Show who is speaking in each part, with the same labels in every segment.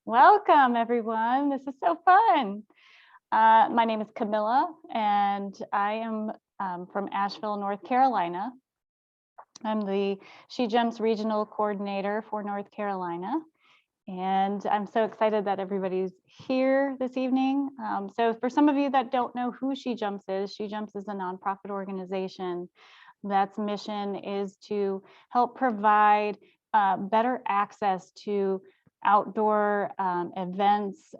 Speaker 1: Welcome, everyone. This is so fun. My name is Camilla, and I am from Asheville, North Carolina. I'm the SheJumps Regional Coordinator for North Carolina, and I'm so excited that everybody's here this evening. So for some of you that don't know who SheJumps is a nonprofit organization that's mission is to help provide better access to outdoor events,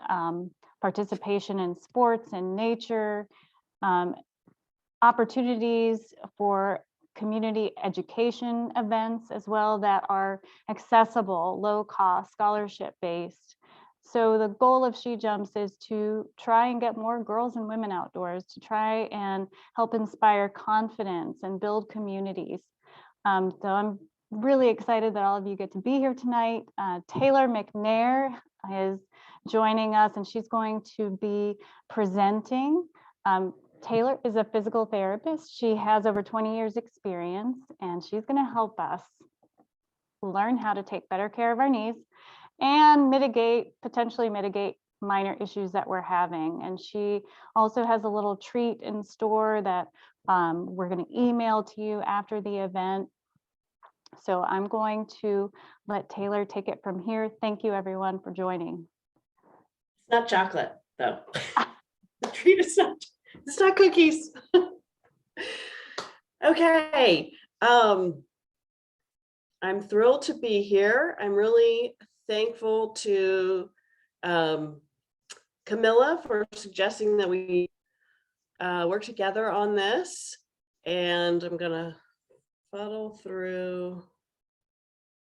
Speaker 1: participation in sports and nature, opportunities for community education events as well that are accessible, low cost, scholarship based. So the goal of SheJumps is to try and get more girls and women outdoors, to try and help inspire confidence and build communities. So I'm really excited that all of you get to be here tonight. Taylor McNair is joining us, and she's going to be presenting. Taylor is a physical therapist. She has over 20 years experience, and she's going to help us learn how to take better care of our knees and potentially mitigate minor issues that we're having. And she also has a little treat in store that we're going to email to you after the event. So I'm going to let Taylor take it from here. Thank you, everyone, for joining.
Speaker 2: It's not chocolate, though. The treat is not. It's not cookies. Okay. I'm thrilled to be here. I'm really thankful to Camilla for suggesting that we work together on this. And I'm gonna fuddle through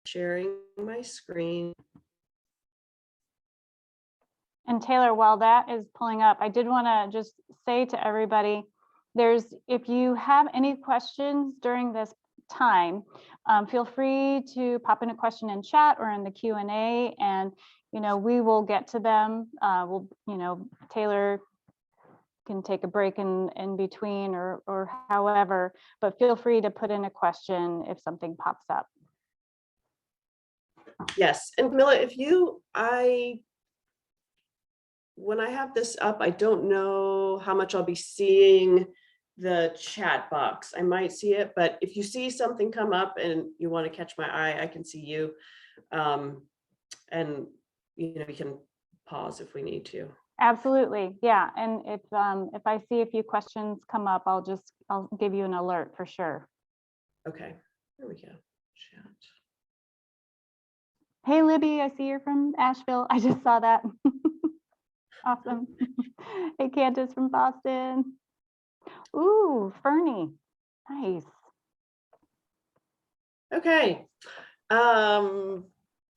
Speaker 2: sharing my screen.
Speaker 1: And Taylor, while that is pulling up, I did want to just say to everybody, if you have any questions during this time, feel free to pop in a question in chat or in the Q&A, and we will get to them. Taylor can take a break in between or however, but feel free to put in a question if something pops up.
Speaker 2: Yes, and Camilla, when I have this up, I don't know how much I'll be seeing the chat box. I might see it, but if you see something come up and you want to catch my eye, I can see you. And we can pause if we need to.
Speaker 1: Absolutely, yeah. And if I see a few questions come up, I'll give you an alert for sure.
Speaker 2: Okay, there we go. Chat.
Speaker 1: Hey, Libby, I see you're from Asheville. I just saw that. Awesome. Hey, Candace from Boston. Ooh, Fernie. Nice.
Speaker 2: Okay.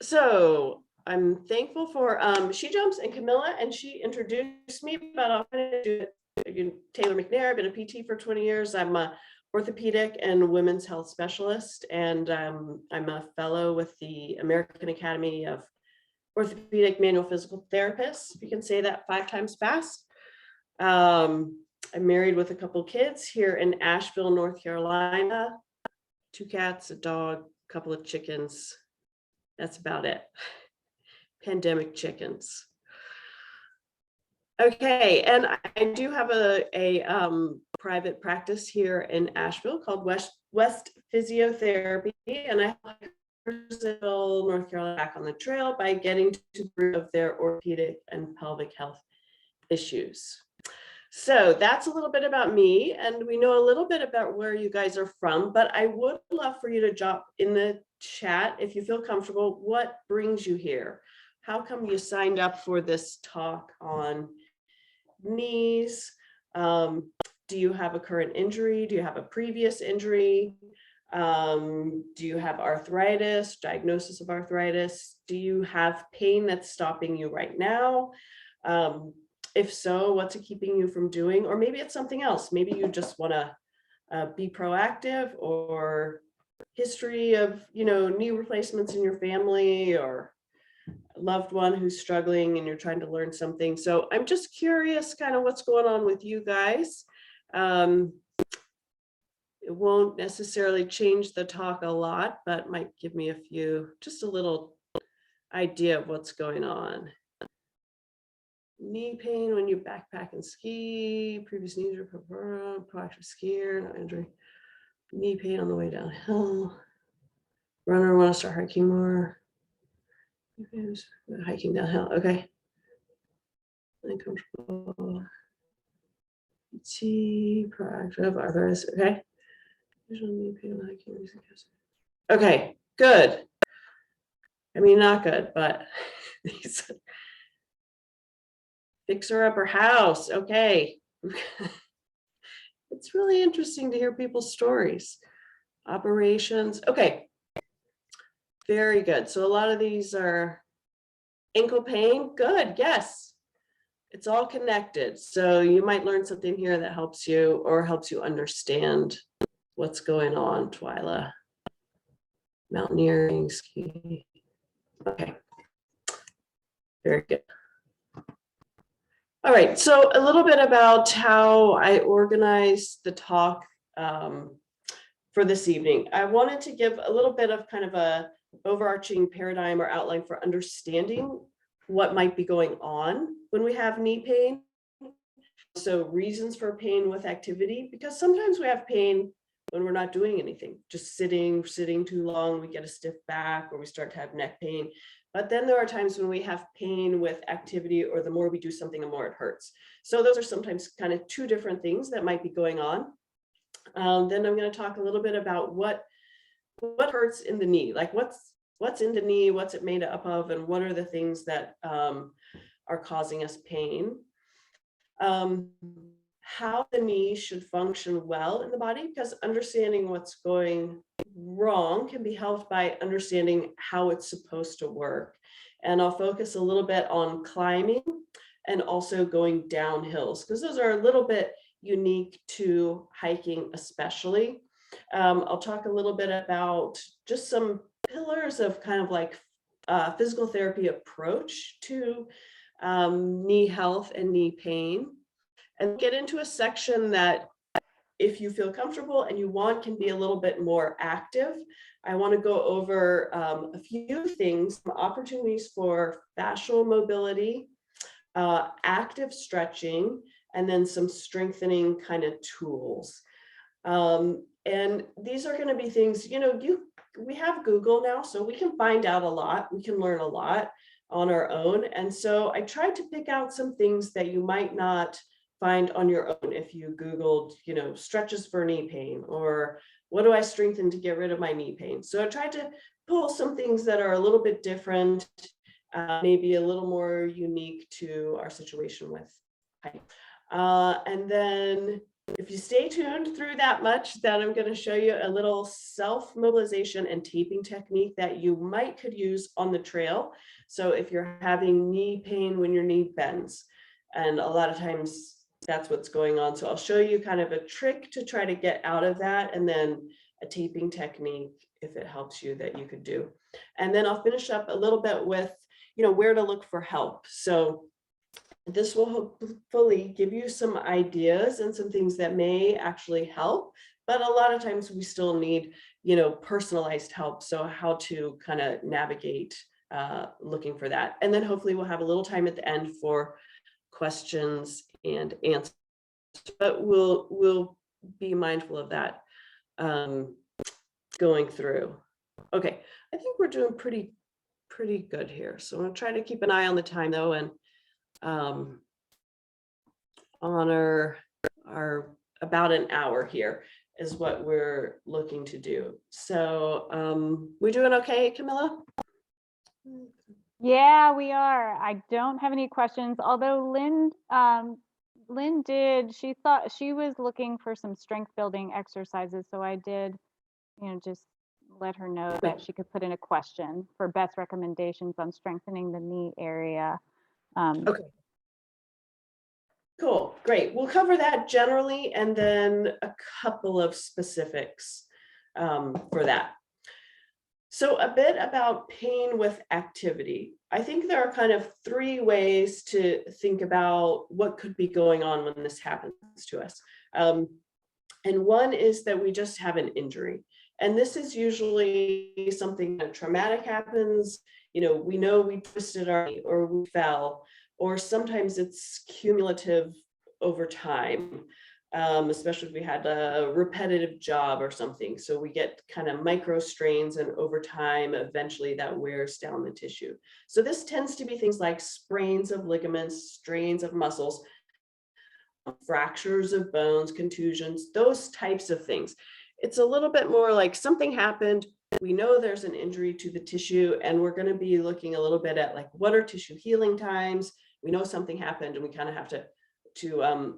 Speaker 2: So I'm thankful for SheJumps and Camilla, and she introduced me, but I'm going to do it. Taylor McNair. I've been a PT for 20 years. I'm a orthopedic and women's health specialist, and I'm a fellow with the American Academy of Orthopedic Manual Physical Therapists. If you can say that 5 times fast. I'm married with a couple kids here in Asheville, North Carolina. 2 cats, a dog, a couple of chickens. That's about it. Pandemic chickens. Okay, and I do have a private practice here in Asheville called West Physiotherapy, and I help North Carolina back on the trail by getting to the root of their orthopedic and pelvic health issues. So that's a little bit about me, and we know a little bit about where you guys are from, but I would love for you to drop in the chat, if you feel comfortable, what brings you here? How come you signed up for this talk on knees? Do you have a current injury? Do you have a previous injury? Do you have arthritis, diagnosis of arthritis? Do you have pain that's stopping you right now? If so, what's it keeping you from doing? Or maybe it's something else. Maybe you just want to be proactive, or history of, knee replacements in your family, or a loved one who's struggling and you're trying to learn something. So I'm just curious kind of what's going on with you guys. It won't necessarily change the talk a lot, but might give me just a little idea of what's going on. knee pain when you backpack and ski, previous knee injury, proactive skier, no injury, knee pain on the way downhill, runner want to start hiking more, hiking downhill, okay. Uncomfortable, proactive, arthritis, okay. Knee pain when hiking, okay, good. I mean, not good, but fix her up her house. Okay. It's really interesting to hear people's stories. Operations. Okay. Very good. So a lot of these are ankle pain. Good. Yes. It's all connected. So you might learn something here that helps you or helps you understand what's going on, Twyla. Mountaineering, ski. Okay. Very good. All right, so a little bit about how I organized the talk for this evening. I wanted to give a little bit of kind of a overarching paradigm or outline for understanding what might be going on when we have knee pain. So reasons for pain with activity, because sometimes we have pain when we're not doing anything, just sitting too long, we get a stiff back or we start to have neck pain. But then there are times when we have pain with activity, or the more we do something, the more it hurts. So those are sometimes kind of two different things that might be going on. Then I'm going to talk a little bit about what hurts in the knee, like what's in the knee, what's it made up of, and what are the things that are causing us pain. How the knee should function well in the body, because understanding what's going wrong can be helped by understanding how it's supposed to work. And I'll focus a little bit on climbing and also going down hills, because those are a little bit unique to hiking especially. I'll talk a little bit about just some pillars of kind of like physical therapy approach to knee health and knee pain, and get into a section that, if you feel comfortable and you want, can be a little bit more active. I want to go over a few things, some opportunities for fascial mobility, active stretching, and then some strengthening kind of tools. And these are going to be things, we have Google now, so we can find out a lot, we can learn a lot on our own. And so I tried to pick out some things that you might not find on your own if you Googled, stretches for knee pain, or what do I strengthen to get rid of my knee pain? So I tried to pull some things that are a little bit different, maybe a little more unique to our situation with hiking. And then if you stay tuned through that much, then I'm going to show you a little self-mobilization and taping technique that you could use on the trail. So if you're having knee pain when your knee bends, and a lot of times that's what's going on. So I'll show you kind of a trick to try to get out of that, and then a taping technique, if it helps you, that you could do. And then I'll finish up a little bit with, where to look for help. So this will hopefully give you some ideas and some things that may actually help, but a lot of times we still need, personalized help. So how to kind of navigate looking for that. And then hopefully we'll have a little time at the end for questions and answers, but we'll be mindful of that going through. Okay, I think we're doing pretty good here. So I'm gonna try to keep an eye on the time though, and honor our about an hour here is what we're looking to do. So we doing okay, Camilla?
Speaker 1: Yeah, we are. I don't have any questions, although Lynn did, she thought she was looking for some strength building exercises. So I did, just let her know that she could put in a question for best recommendations on strengthening the knee area.
Speaker 2: Okay. Cool, great. We'll cover that generally and then a couple of specifics for that. So a bit about pain with activity. I think there are kind of three ways to think about what could be going on when this happens to us. And one is that we just have an injury. And this is usually something that traumatic happens. We know we twisted our knee or we fell, or sometimes it's cumulative over time, especially if we had a repetitive job or something. So we get kind of micro strains, and over time, eventually that wears down the tissue. So this tends to be things like sprains of ligaments, strains of muscles, fractures of bones, contusions, those types of things. It's a little bit more like something happened. We know there's an injury to the tissue, and we're going to be looking a little bit at like, what are tissue healing times? We know something happened, and we kind of have to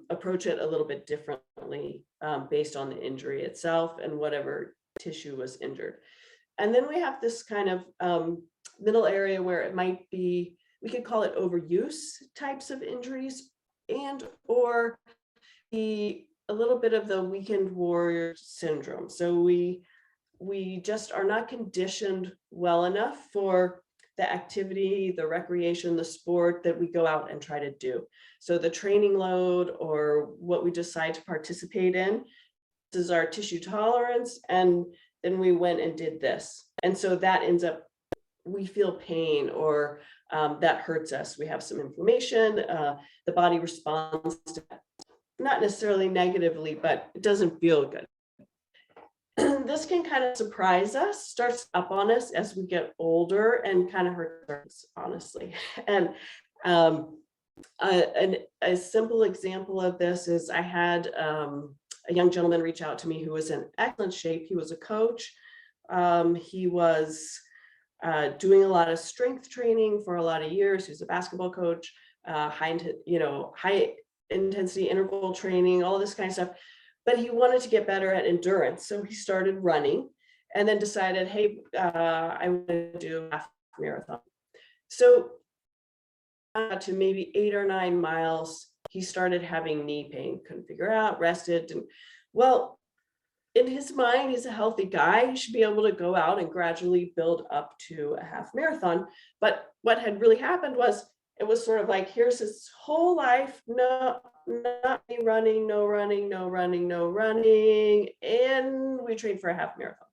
Speaker 2: approach it a little bit differently based on the injury itself and whatever tissue was injured. And then we have this kind of middle area where it might be, we could call it overuse types of injuries, and or a little bit of the weekend warrior syndrome. So we just are not conditioned well enough for the activity, the recreation, the sport that we go out and try to do. So the training load or what we decide to participate in, this is our tissue tolerance, and then we went and did this. And so that ends up, we feel pain, or that hurts us. We have some inflammation, the body responds to that. Not necessarily negatively, but it doesn't feel good. This can kind of surprise us, starts up on us as we get older, and kind of hurts us, honestly. And a simple example of this is I had a young gentleman reach out to me who was in excellent shape. He was a coach. He was doing a lot of strength training for a lot of years. He was a basketball coach, high intensity interval training, all this kind of stuff. But he wanted to get better at endurance. So he started running, and then decided, hey, I want to do a half marathon. So to maybe 8 or 9 miles, he started having knee pain, couldn't figure out, rested. And well, in his mind, he's a healthy guy. He should be able to go out and gradually build up to a half marathon. But what had really happened was, it was sort of like, here's his whole life, not running, no running, no running, no running, and we trained for a half marathon.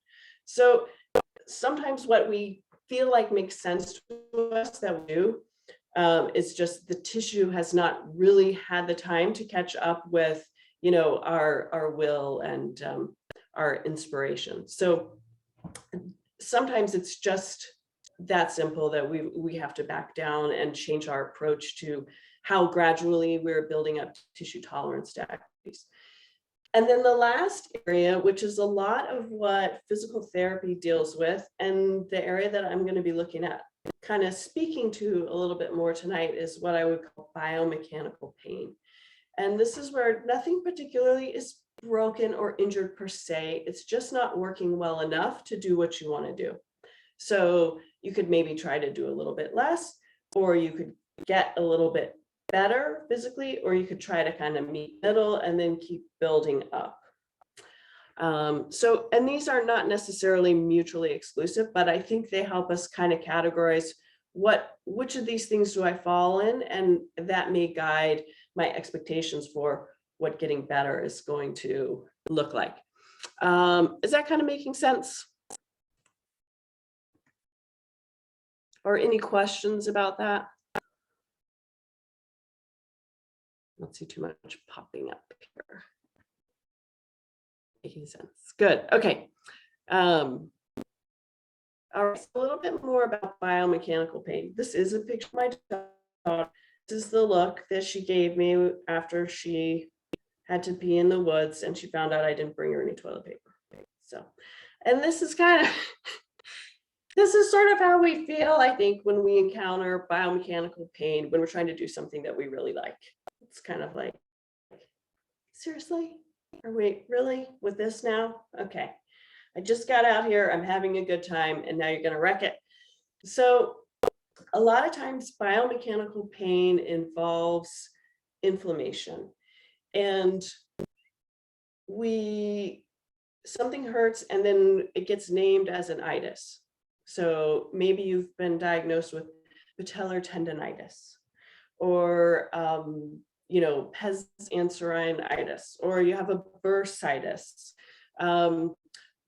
Speaker 2: So sometimes what we feel like makes sense to us that we do, it's just the tissue has not really had the time to catch up with, our will and our inspiration. So sometimes it's just that simple, that we have to back down and change our approach to how gradually we're building up tissue tolerance to activities. And then the last area, which is a lot of what physical therapy deals with, and the area that I'm going to be looking at, kind of speaking to a little bit more tonight, is what I would call biomechanical pain. And this is where nothing particularly is broken or injured per se. It's just not working well enough to do what you want to do. So you could maybe try to do a little bit less, or you could get a little bit better physically, or you could try to kind of meet middle and then keep building up. And these are not necessarily mutually exclusive, but I think they help us kind of categorize which of these things do I fall in, and that may guide my expectations for what getting better is going to look like. Is that kind of making sense? Or any questions about that? Don't see too much popping up here. Making sense. Good. Okay. All right. So a little bit more about biomechanical pain. This is a picture of my dog. This is the look that she gave me after she had to pee in the woods, and she found out I didn't bring her any toilet paper. So, and this is kind of this is sort of how we feel, I think, when we encounter biomechanical pain, when we're trying to do something that we really like. It's kind of like, seriously? Are we really with this now? Okay. I just got out here, I'm having a good time, and now you're going to wreck it. So a lot of times biomechanical pain involves inflammation, and something hurts and then it gets named as an itis. So maybe you've been diagnosed with patellar tendonitis, or pes anserinitis, or you have a bursitis.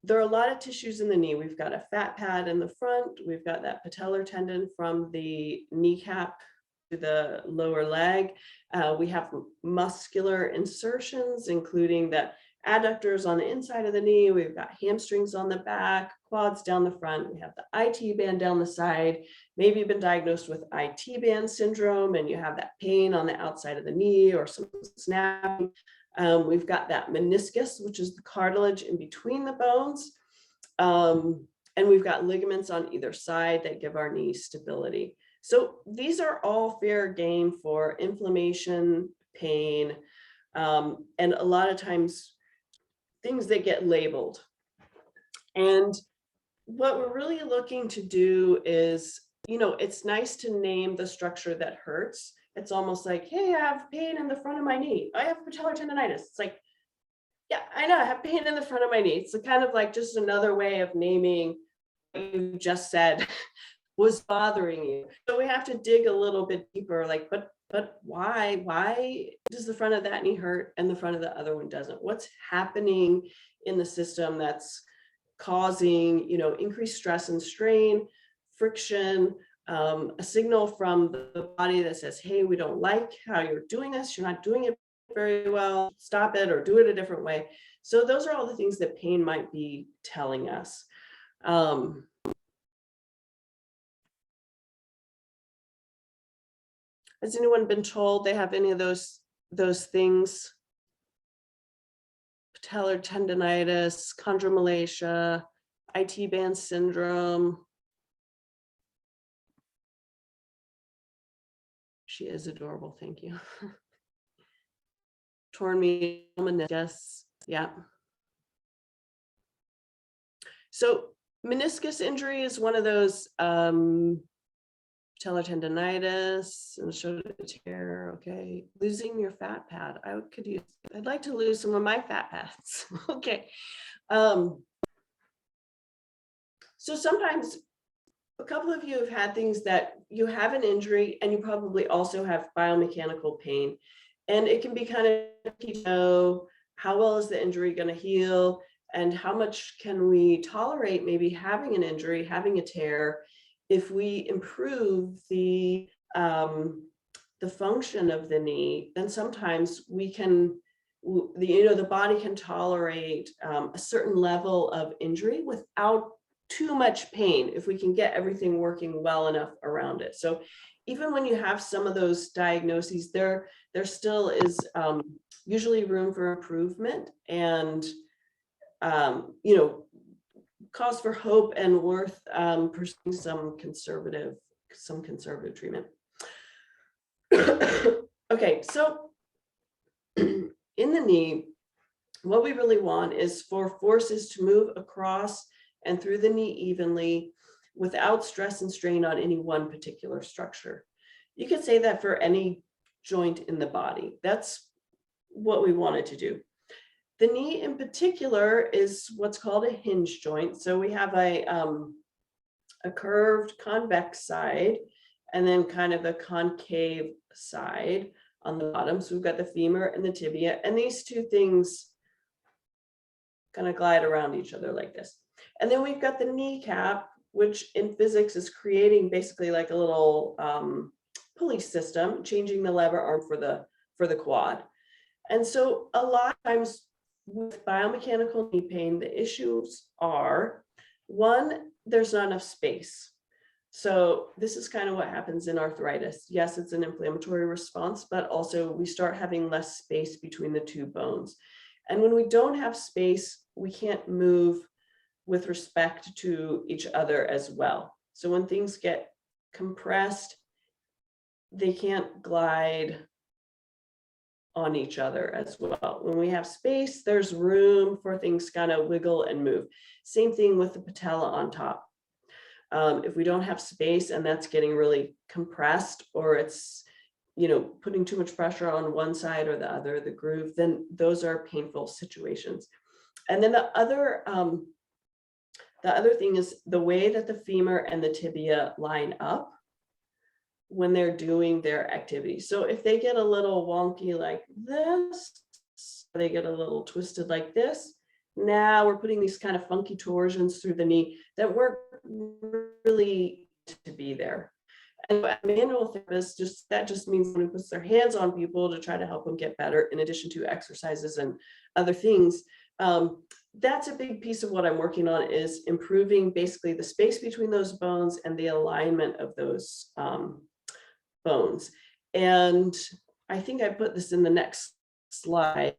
Speaker 2: There are a lot of tissues in the knee. We've got a fat pad in the front. We've got that patellar tendon from the kneecap the lower leg. We have muscular insertions, including the adductors on the inside of the knee. We've got hamstrings on the back, quads down the front. We have the IT band down the side. Maybe you've been diagnosed with IT band syndrome and you have that pain on the outside of the knee or some snapping. We've got that meniscus, which is the cartilage in between the bones. And we've got ligaments on either side that give our knee stability. So these are all fair game for inflammation, pain, and a lot of times things that get labeled. And what we're really looking to do is, it's nice to name the structure that hurts. It's almost like, hey, I have pain in the front of my knee. I have patellar tendonitis. It's like, yeah, I know I have pain in the front of my knee. It's kind of like just another way of naming what you just said was bothering you. So we have to dig a little bit deeper, like, but why does the front of that knee hurt and the front of the other one doesn't? What's happening in the system that's causing, increased stress and strain, friction, a signal from the body that says, hey, we don't like how you're doing this. You're not doing it very well. Stop it or do it a different way. So those are all the things that pain might be telling us. Has anyone been told they have any of those things? Patellar tendonitis, chondromalacia, IT band syndrome. She is adorable, thank you. Torn medial meniscus, yeah. So meniscus injury is one of those patellar tendonitis and shoulder tear. Okay, losing your fat pad. I'd like to lose some of my fat pads. Okay. So sometimes a couple of you have had things that you have an injury and you probably also have biomechanical pain. And it can be kind of, how well is the injury going to heal and how much can we tolerate maybe having an injury, having a tear, if we improve the function of the knee, then sometimes we can, the body can tolerate a certain level of injury without too much pain if we can get everything working well enough around it. So even when you have some of those diagnoses, there still is usually room for improvement and, cause for hope and worth pursuing some conservative treatment. Okay, so in the knee, what we really want is for forces to move across and through the knee evenly without stress and strain on any one particular structure. You could say that for any joint in the body. That's what we wanted to do. The knee in particular is what's called a hinge joint. So we have a curved convex side and then kind of a concave side on the bottom. So we've got the femur and the tibia, and these two things kind of glide around each other like this. And then we've got the kneecap, which in physics is creating basically like a little pulley system, changing the lever arm for the quad. And so a lot of times with biomechanical knee pain, the issues are, one, there's not enough space. So this is kind of what happens in arthritis. Yes, it's an inflammatory response, but also we start having less space between the two bones. And when we don't have space, we can't move with respect to each other as well. So when things get compressed, they can't glide on each other as well. When we have space, there's room for things kind of wiggle and move. Same thing with the patella on top. If we don't have space and that's getting really compressed, or it's, putting too much pressure on one side or the other, the groove, then those are painful situations. And then the other thing is the way that the femur and the tibia line up when they're doing their activity. So if they get a little wonky like this, they get a little twisted like this, now we're putting these kind of funky torsions through the knee that weren't really to be there. And a manual therapist, that just means someone who puts their hands on people to try to help them get better, in addition to exercises and other things. That's a big piece of what I'm working on, is improving basically the space between those bones and the alignment of those bones. And I think I put this in the next slide.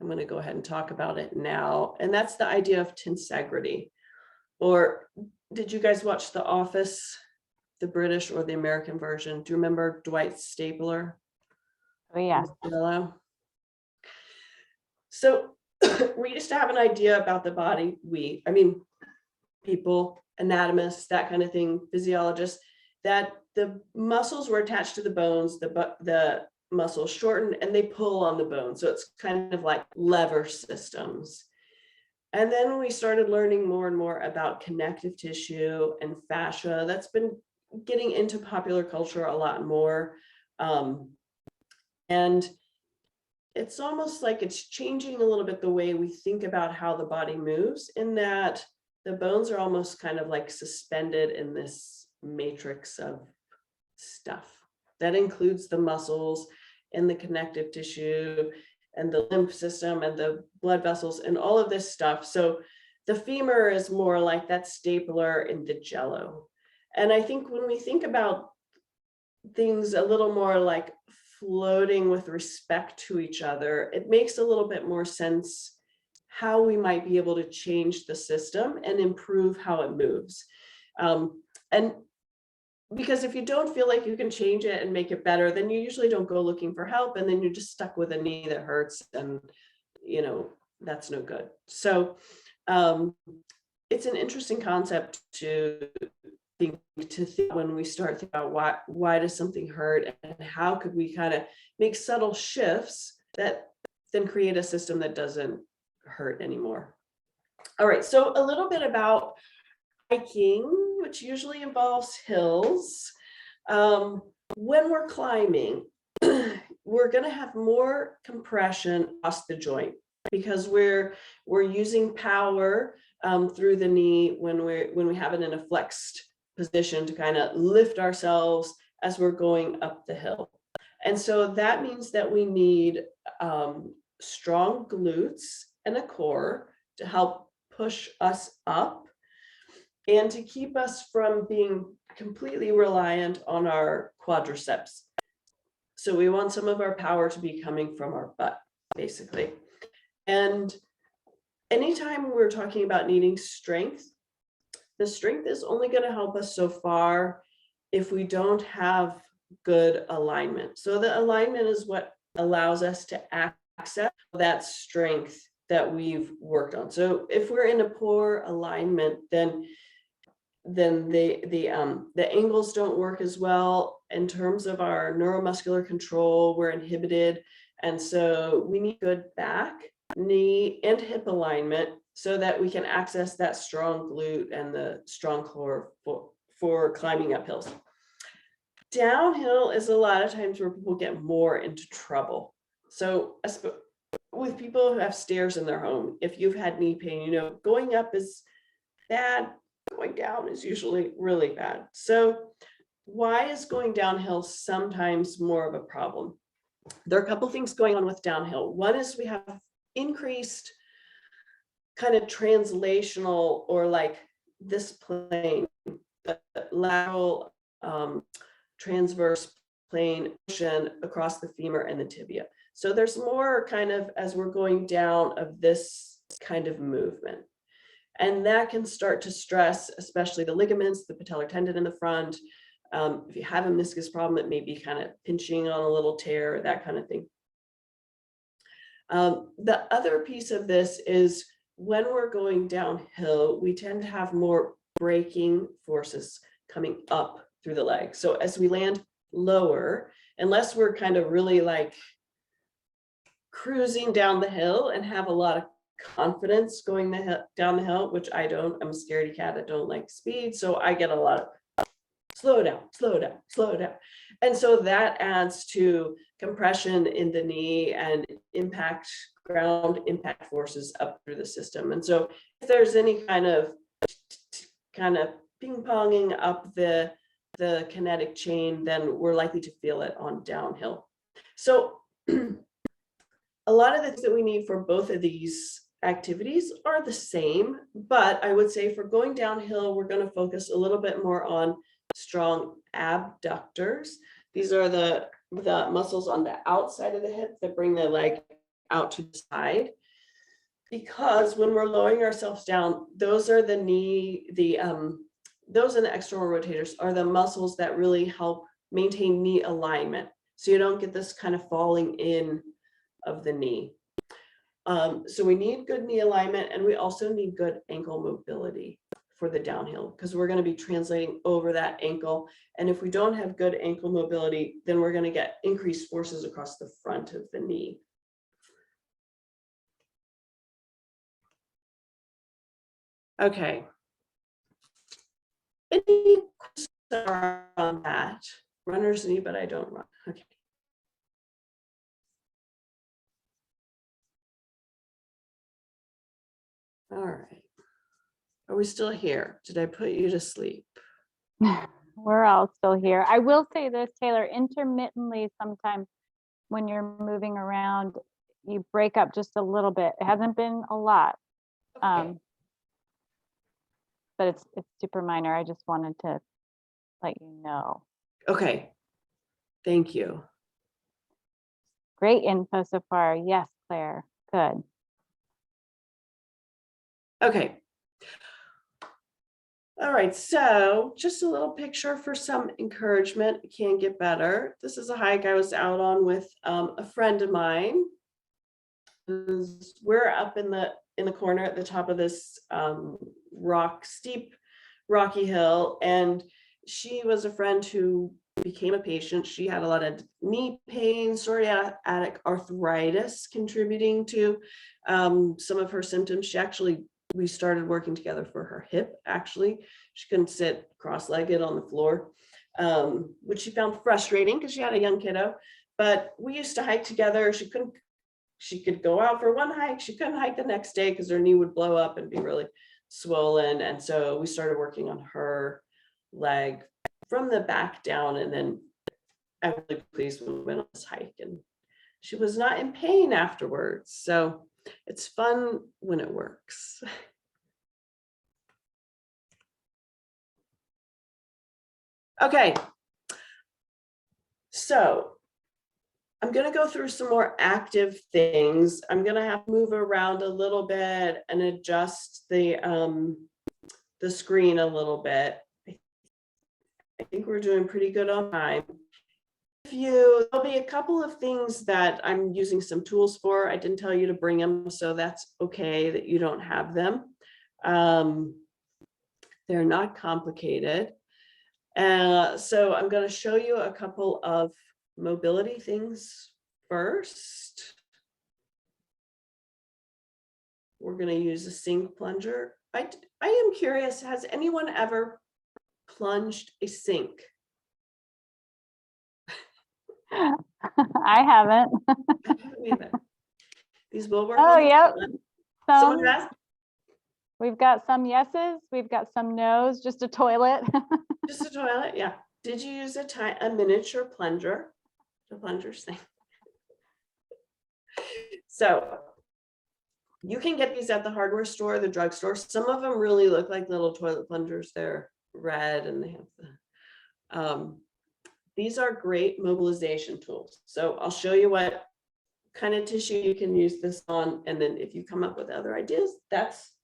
Speaker 2: I'm going to go ahead and talk about it now. And that's the idea of tensegrity. Or did you guys watch The Office, the British or the American version? Do you remember Dwight Stapler?
Speaker 1: Oh, yeah.
Speaker 2: So we used to have an idea about the body. People, anatomists, that kind of thing, physiologists, that the muscles were attached to the bones, the muscles shorten and they pull on the bone. So it's kind of like lever systems. And then we started learning more and more about connective tissue and fascia. That's been getting into popular culture a lot more. And it's almost like it's changing a little bit the way we think about how the body moves, in that the bones are almost kind of like suspended in this matrix of stuff that includes the muscles and the connective tissue and the lymph system and the blood vessels and all of this stuff. So the femur is more like that stapler in the jello. And I think when we think about things a little more like floating with respect to each other, it makes a little bit more sense how we might be able to change the system and improve how it moves. And because if you don't feel like you can change it and make it better, then you usually don't go looking for help, and then you're just stuck with a knee that hurts, and that's no good. So it's an interesting concept to think when we start thinking about why does something hurt, and how could we kind of make subtle shifts that then create a system that doesn't hurt anymore. All right, so a little bit about hiking, which usually involves hills. When we're climbing, we're going to have more compression across the joint, because we're using power through the knee when we have it in a flexed position to kind of lift ourselves as we're going up the hill. And so that means that we need strong glutes and a core to help push us up, and to keep us from being completely reliant on our quadriceps. So we want some of our power to be coming from our butt, basically. And anytime we're talking about needing strength, the strength is only going to help us so far if we don't have good alignment. So the alignment is what allows us to access that strength that we've worked on. So if we're in a poor alignment, then the angles don't work as well. In terms of our neuromuscular control, we're inhibited. And so we need good back, knee, and hip alignment so that we can access that strong glute and the strong core for climbing up hills. Downhill is a lot of times where people get more into trouble. So with people who have stairs in their home, if you've had knee pain, going up is bad, going down is usually really bad. So why is going downhill sometimes more of a problem? There are a couple things going on with downhill. One is we have increased kind of translational, or like this plane, the lateral transverse plane motion across the femur and the tibia. So there's more kind of, as we're going down, of this kind of movement. And that can start to stress, especially the ligaments, the patellar tendon in the front. If you have a meniscus problem, it may be kind of pinching on a little tear, that kind of thing. The other piece of this is when we're going downhill, we tend to have more braking forces coming up through the leg. So as we land lower, unless we're kind of really like cruising down the hill and have a lot of confidence going down the hill, which I don't. I'm a scaredy cat. I don't like speed. So I get a lot of slow down, slow down, slow down. And so that adds to compression in the knee and ground impact forces up through the system. And so if there's any kind of ping-ponging up the the kinetic chain, then we're likely to feel it on downhill. So a lot of the things that we need for both of these activities are the same, but I would say for going downhill, we're going to focus a little bit more on strong abductors. These are the muscles on the outside of the hip that bring the leg out to the side. Because when we're lowering ourselves down, those are the those and the external rotators are the muscles that really help maintain knee alignment. So you don't get this kind of falling in of the knee. So we need good knee alignment, and we also need good ankle mobility for the downhill, because we're going to be translating over that ankle. And if we don't have good ankle mobility, then we're going to get increased forces across the front of the knee. Okay. Any questions on that? Runner's knee, but I don't run. Okay. All right. Are we still here? Did I put you to sleep?
Speaker 1: We're all still here. I will say this, Taylor, intermittently, sometimes when you're moving around, you break up just a little bit. It hasn't been a lot.
Speaker 2: Okay.
Speaker 1: But it's super minor. I just wanted to let you know.
Speaker 2: Okay. Thank you.
Speaker 1: Great info so far. Yes, Claire. Good.
Speaker 2: Okay. All right, so just a little picture for some encouragement. It can get better. This is a hike I was out on with a friend of mine. We're up in the corner at the top of this steep rocky hill, and she was a friend who became a patient. She had a lot of knee pain, psoriatic arthritis contributing to some of her symptoms. We started working together for her hip, actually. She couldn't sit cross-legged on the floor, which she found frustrating because she had a young kiddo. But we used to hike together. She could go out for one hike. She couldn't hike the next day because her knee would blow up and be really swollen. And so we started working on her leg from the back down. And then I'm really pleased when we went on this hike, and she was not in pain afterwards. So it's fun when it works. Okay. So I'm going to go through some more active things. I'm going to have to move around a little bit and adjust the screen a little bit. I think we're doing pretty good on time. There'll be a couple of things that I'm using some tools for. I didn't tell you to bring them, so that's okay that you don't have them. They're not complicated. So I'm going to show you a couple of mobility things first. We're going to use a sink plunger. I am curious, has anyone ever plunged a sink?
Speaker 1: I haven't.
Speaker 2: I haven't either. These will work.
Speaker 1: Oh, yep.
Speaker 2: Someone has?
Speaker 1: We've got some yeses. We've got some nos. Just a toilet.
Speaker 2: Just a toilet, yeah. Did you use a miniature plunger? The plungers thing. So you can get these at the hardware store, the drugstore. Some of them really look like little toilet plungers. They're red and they have the these are great mobilization tools. So I'll show you what kind of tissue you can use this on, and then if you come up with other ideas, that's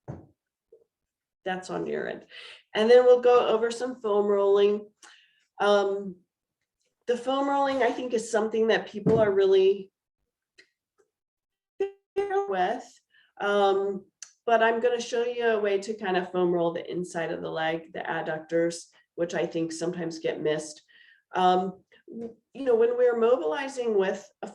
Speaker 2: on your end. And then we'll go over some foam rolling. The foam rolling, I think, is something that people are really with. But I'm going to show you a way to kind of foam roll the inside of the leg, the adductors, which I think sometimes get missed. When we're mobilizing with a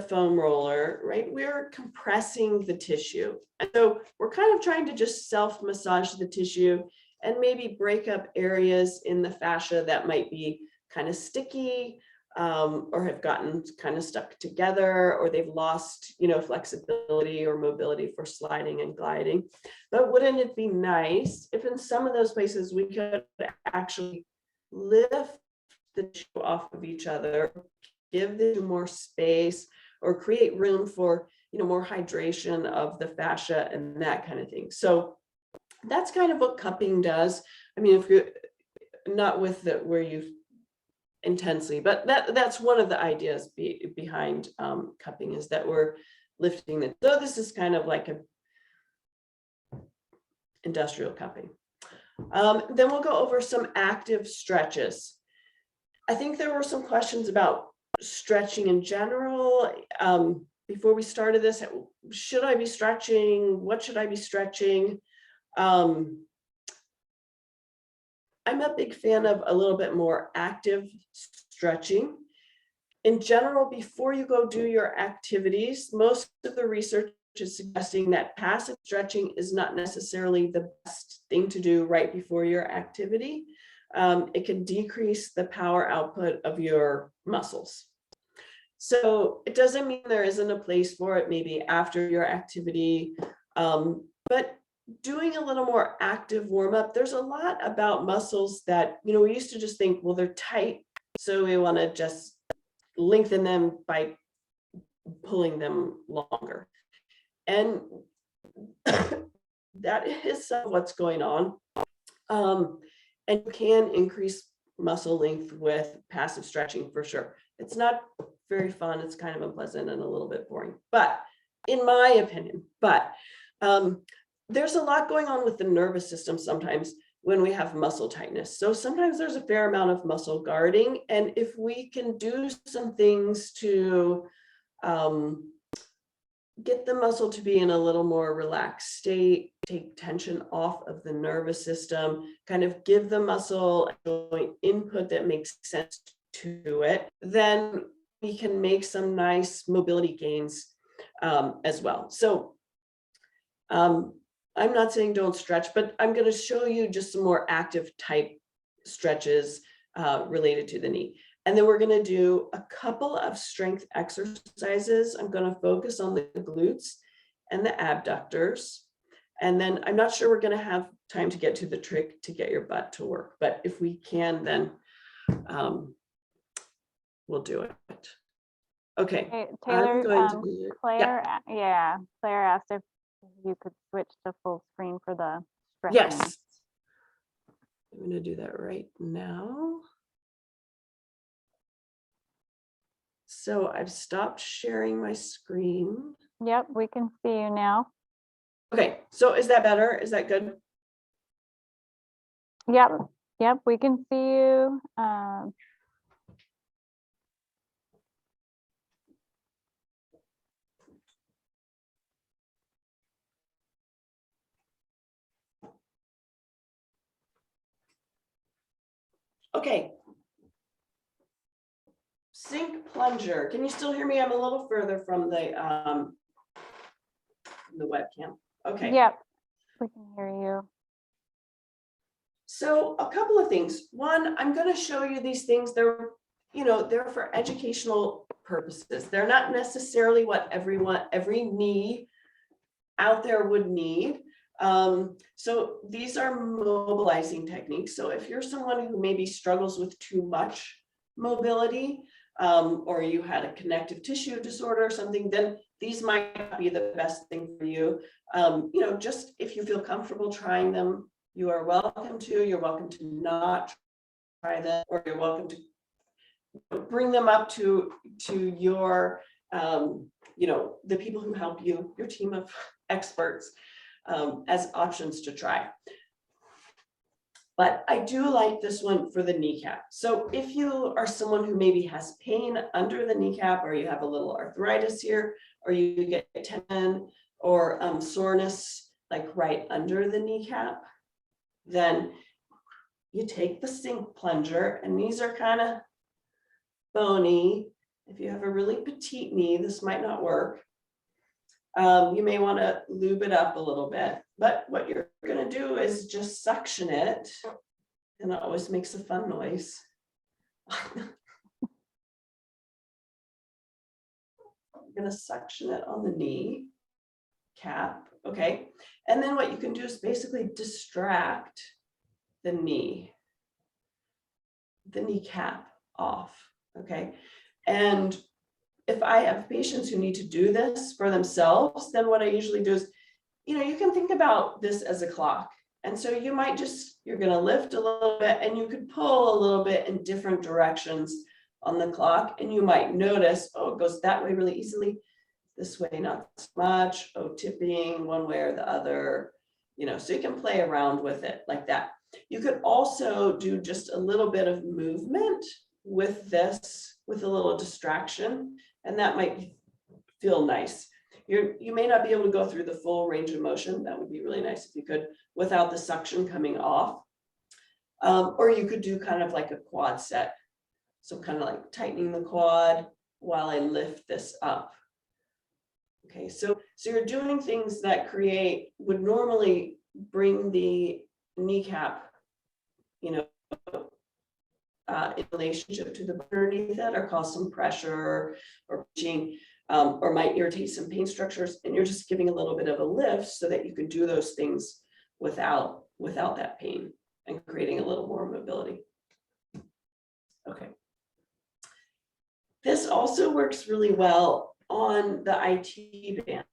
Speaker 2: foam roller, right, we're compressing the tissue. And so we're kind of trying to just self-massage the tissue and maybe break up areas in the fascia that might be kind of sticky, or have gotten kind of stuck together, or they've lost, flexibility or mobility for sliding and gliding. But wouldn't it be nice if in some of those places we could actually lift the tissue off of each other, give them more space, or create room for, more hydration of the fascia and that kind of thing. So that's kind of what cupping does. I mean, if you're not with the where you intensely, but that's one of the ideas behind cupping, is that we're lifting it. So this is kind of like a industrial cupping. Then we'll go over some active stretches. I think there were some questions about stretching in general. Before we started this, should I be stretching? What should I be stretching? I'm a big fan of a little bit more active stretching. In general, before you go do your activities, most of the research is suggesting that passive stretching is not necessarily the best thing to do right before your activity. It can decrease the power output of your muscles. So it doesn't mean there isn't a place for it maybe after your activity, but doing a little more active warm up. There's a lot about muscles that, we used to just think, well, they're tight, so we want to just lengthen them by pulling them longer. And that is some of what's going on. And you can increase muscle length with passive stretching for sure. It's not very fun. It's kind of unpleasant and a little bit boring, but in my opinion, there's a lot going on with the nervous system sometimes when we have muscle tightness. So sometimes there's a fair amount of muscle guarding. And if we can do some things to get the muscle to be in a little more relaxed state, take tension off of the nervous system, kind of give the muscle a joint input that makes sense to it, then we can make some nice mobility gains as well. So I'm not saying don't stretch, but I'm going to show you just some more active type stretches related to the knee. And then we're going to do a couple of strength exercises. I'm going to focus on the glutes and the abductors. And then I'm not sure we're going to have time to get to the trick to get your butt to work, but if we can, then we'll do it. Okay.
Speaker 1: Hey, Taylor, Claire,
Speaker 2: yeah.
Speaker 1: Claire asked if you could switch to full screen for the stretching.
Speaker 2: Yes. I'm going to do that right now. So I've stopped sharing my screen.
Speaker 1: Yep, we can see you now.
Speaker 2: Okay, so is that better? Is that good?
Speaker 1: Yep, we can see you.
Speaker 2: Okay. Sink plunger. Can you still hear me? I'm a little further from the webcam. Okay.
Speaker 1: Yep, we can hear you.
Speaker 2: So a couple of things. One, I'm going to show you these things. They're for educational purposes. They're not necessarily what every knee out there would need. So these are mobilizing techniques. So if you're someone who maybe struggles with too much mobility, or you had a connective tissue disorder or something, then these might be the best thing for you. Just if you feel comfortable trying them, you are welcome to. You're welcome to not try them, or you're welcome to bring them up to your, the people who help you, your team of experts, as options to try. But I do like this one for the kneecap. So if you are someone who maybe has pain under the kneecap, or you have a little arthritis here, or you get tendon or soreness like right under the kneecap, then you take the sink plunger, and these are kind of bony. If you have a really petite knee, this might not work. You may want to lube it up a little bit, but what you're going to do is just suction it, and it always makes a fun noise. I'm going to suction it on the knee cap. Okay. And then what you can do is basically distract the knee. the kneecap off, okay? And if I have patients who need to do this for themselves, then what I usually do is, you can think about this as a clock. And so you might you're going to lift a little bit and you could pull a little bit in different directions on the clock. And you might notice, oh, it goes that way really easily. This way, not so much. Oh, tipping one way or the other, so you can play around with it like that. You could also do just a little bit of movement with this, with a little distraction, and that might feel nice. You may not be able to go through the full range of motion. That would be really nice if you could, without the suction coming off. Or you could do kind of like a quad set. So kind of like tightening the quad while I lift this up. Okay, so you're doing things that would normally bring the kneecap, in relationship to the bone underneath it, or cause some pressure or pitching, or might irritate some pain structures, and you're just giving a little bit of a lift so that you can do those things without that pain and creating a little more mobility. Okay. This also works really well on the IT band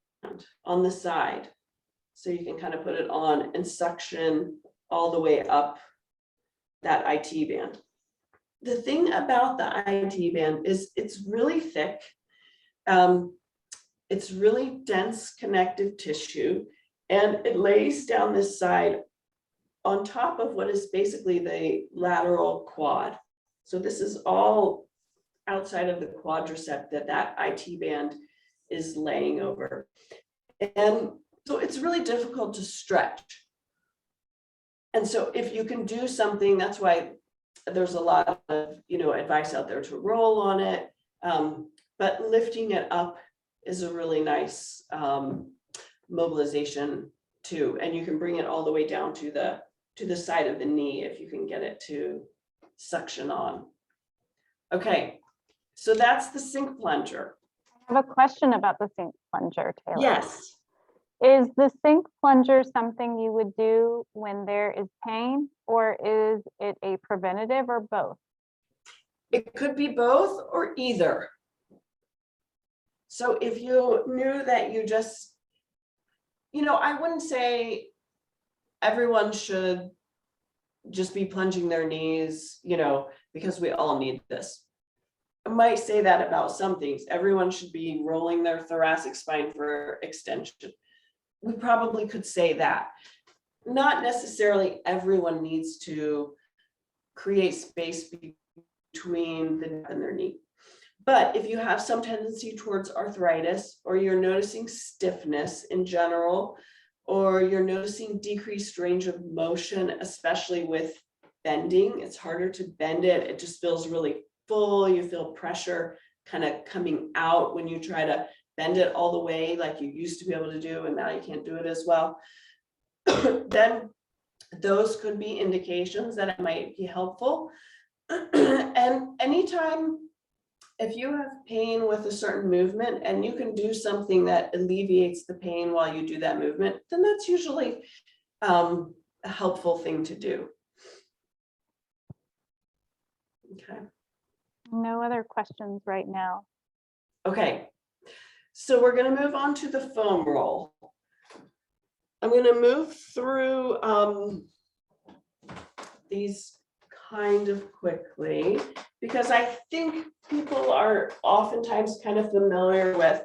Speaker 2: on the side. So you can kind of put it on and suction all the way up that IT band. The thing about the IT band is it's really thick. It's really dense connective tissue, and it lays down this side on top of what is basically the lateral quad. So this is all outside of the quadricep that IT band is laying over. And so it's really difficult to stretch. And so if you can do something, that's why there's a lot of, advice out there to roll on it. But lifting it up is a really nice mobilization too. And you can bring it all the way down to the side of the knee if you can get it to suction on. Okay, so that's the sink plunger.
Speaker 1: I have a question about the sink plunger, Taylor.
Speaker 2: Yes.
Speaker 1: Is the sink plunger something you would do when there is pain, or is it a preventative, or both?
Speaker 2: It could be both or either. So if you knew that you just, I wouldn't say everyone should just be plunging their knees, because we all need this. I might say that about some things. Everyone should be rolling their thoracic spine for extension. We probably could say that. Not necessarily everyone needs to create space between the neck and their knee. But if you have some tendency towards arthritis, or you're noticing stiffness in general, or you're noticing decreased range of motion, especially with bending, it's harder to bend it. It just feels really full. You feel pressure kind of coming out when you try to bend it all the way like you used to be able to do, and now you can't do it as well. Then those could be indications that it might be helpful. And anytime, if you have pain with a certain movement and you can do something that alleviates the pain while you do that movement, then that's usually a helpful thing to do. Okay.
Speaker 1: No other questions right now.
Speaker 2: Okay. So we're going to move on to the foam roll. I'm going to move through these kind of quickly, because I think people are oftentimes kind of familiar with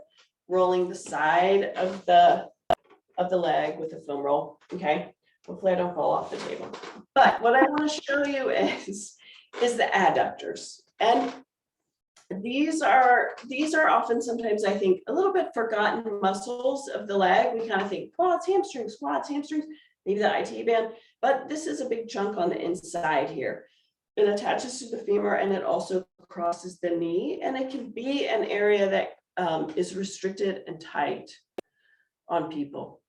Speaker 2: rolling the side of the leg with a foam roll. Okay, hopefully I don't fall off the table. But what I want to show you is the adductors, and these are often, sometimes I think, a little bit forgotten muscles of the leg. We kind of think quads, hamstrings, maybe the IT band, but this is a big chunk on the inside here. It attaches to the femur and it also crosses the knee, and it can be an area that is restricted and tight on people.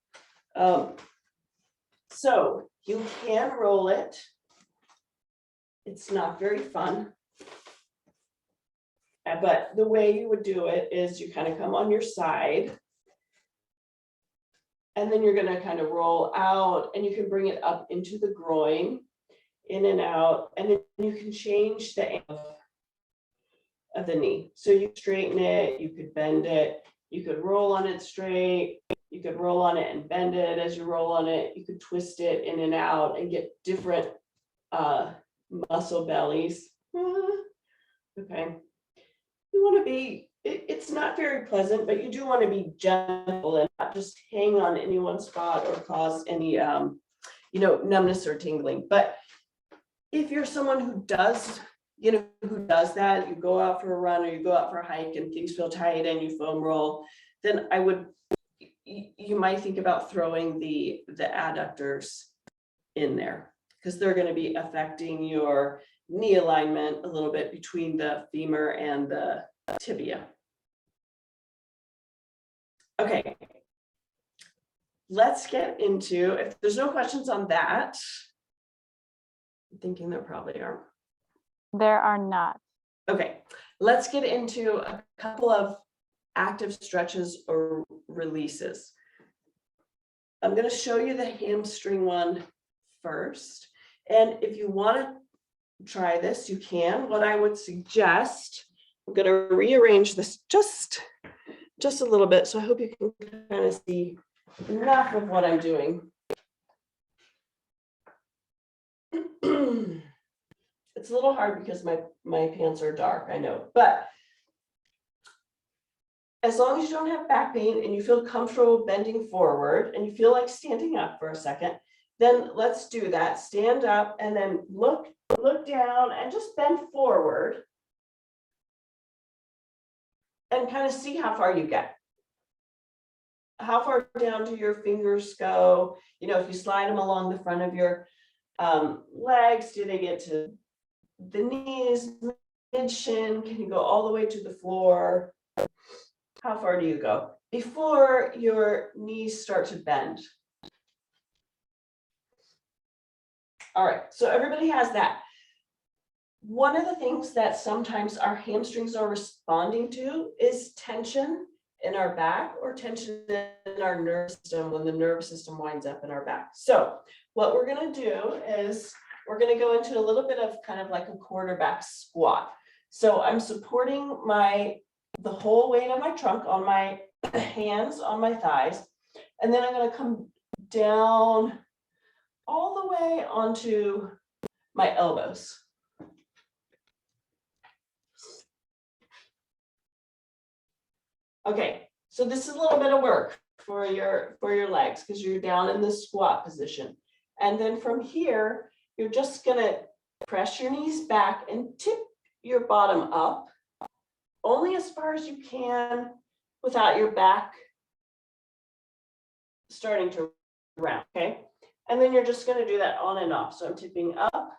Speaker 2: So you can roll it. It's not very fun. But the way you would do it is you kind of come on your side, and then you're going to kind of roll out, and you can bring it up into the groin, in and out, and then you can change the angle of the knee. So you straighten it, you could bend it, you could roll on it straight, you could roll on it and bend it as you roll on it, you could twist it in and out and get different muscle bellies. Okay. You want to be, it's not very pleasant, but you do want to be gentle and not just hang on any one spot or cause any, numbness or tingling. But if you're someone who does, who does that, you go out for a run or you go out for a hike and things feel tight and you foam roll, then you might think about throwing the adductors in there because they're going to be affecting your knee alignment a little bit between the femur and the tibia. Okay, let's get into, if there's no questions on that, I'm thinking there probably aren't.
Speaker 1: There are not.
Speaker 2: Okay, let's get into a couple of active stretches or releases. I'm going to show you the hamstring one first. And if you want to try this, you can. What I would suggest, I'm going to rearrange this just a little bit. So I hope you can kind of see enough of what I'm doing. It's a little hard because my pants are dark, I know, but as long as you don't have back pain and you feel comfortable bending forward and you feel like standing up for a second, then let's do that. Stand up and then look down and just bend forward and kind of see how far you get. How far down do your fingers go? If you slide them along the front of your legs, do they get to the knees, mid shin? Can you go all the way to the floor? How far do you go before your knees start to bend? All right, so everybody has that. One of the things that sometimes our hamstrings are responding to is tension in our back or tension in our nervous system when the nervous system winds up in our back. So what we're going to do is we're going to go into a little bit of kind of like a quarterback squat. So I'm supporting the whole weight of my trunk on my hands on my thighs, and then I'm going to come down all the way onto my elbows. Okay, so this is a little bit of work for your legs because you're down in the squat position. And then from here, you're just going to press your knees back and tip your bottom up only as far as you can without your back starting to round, okay? And then you're just going to do that on and off. So I'm tipping up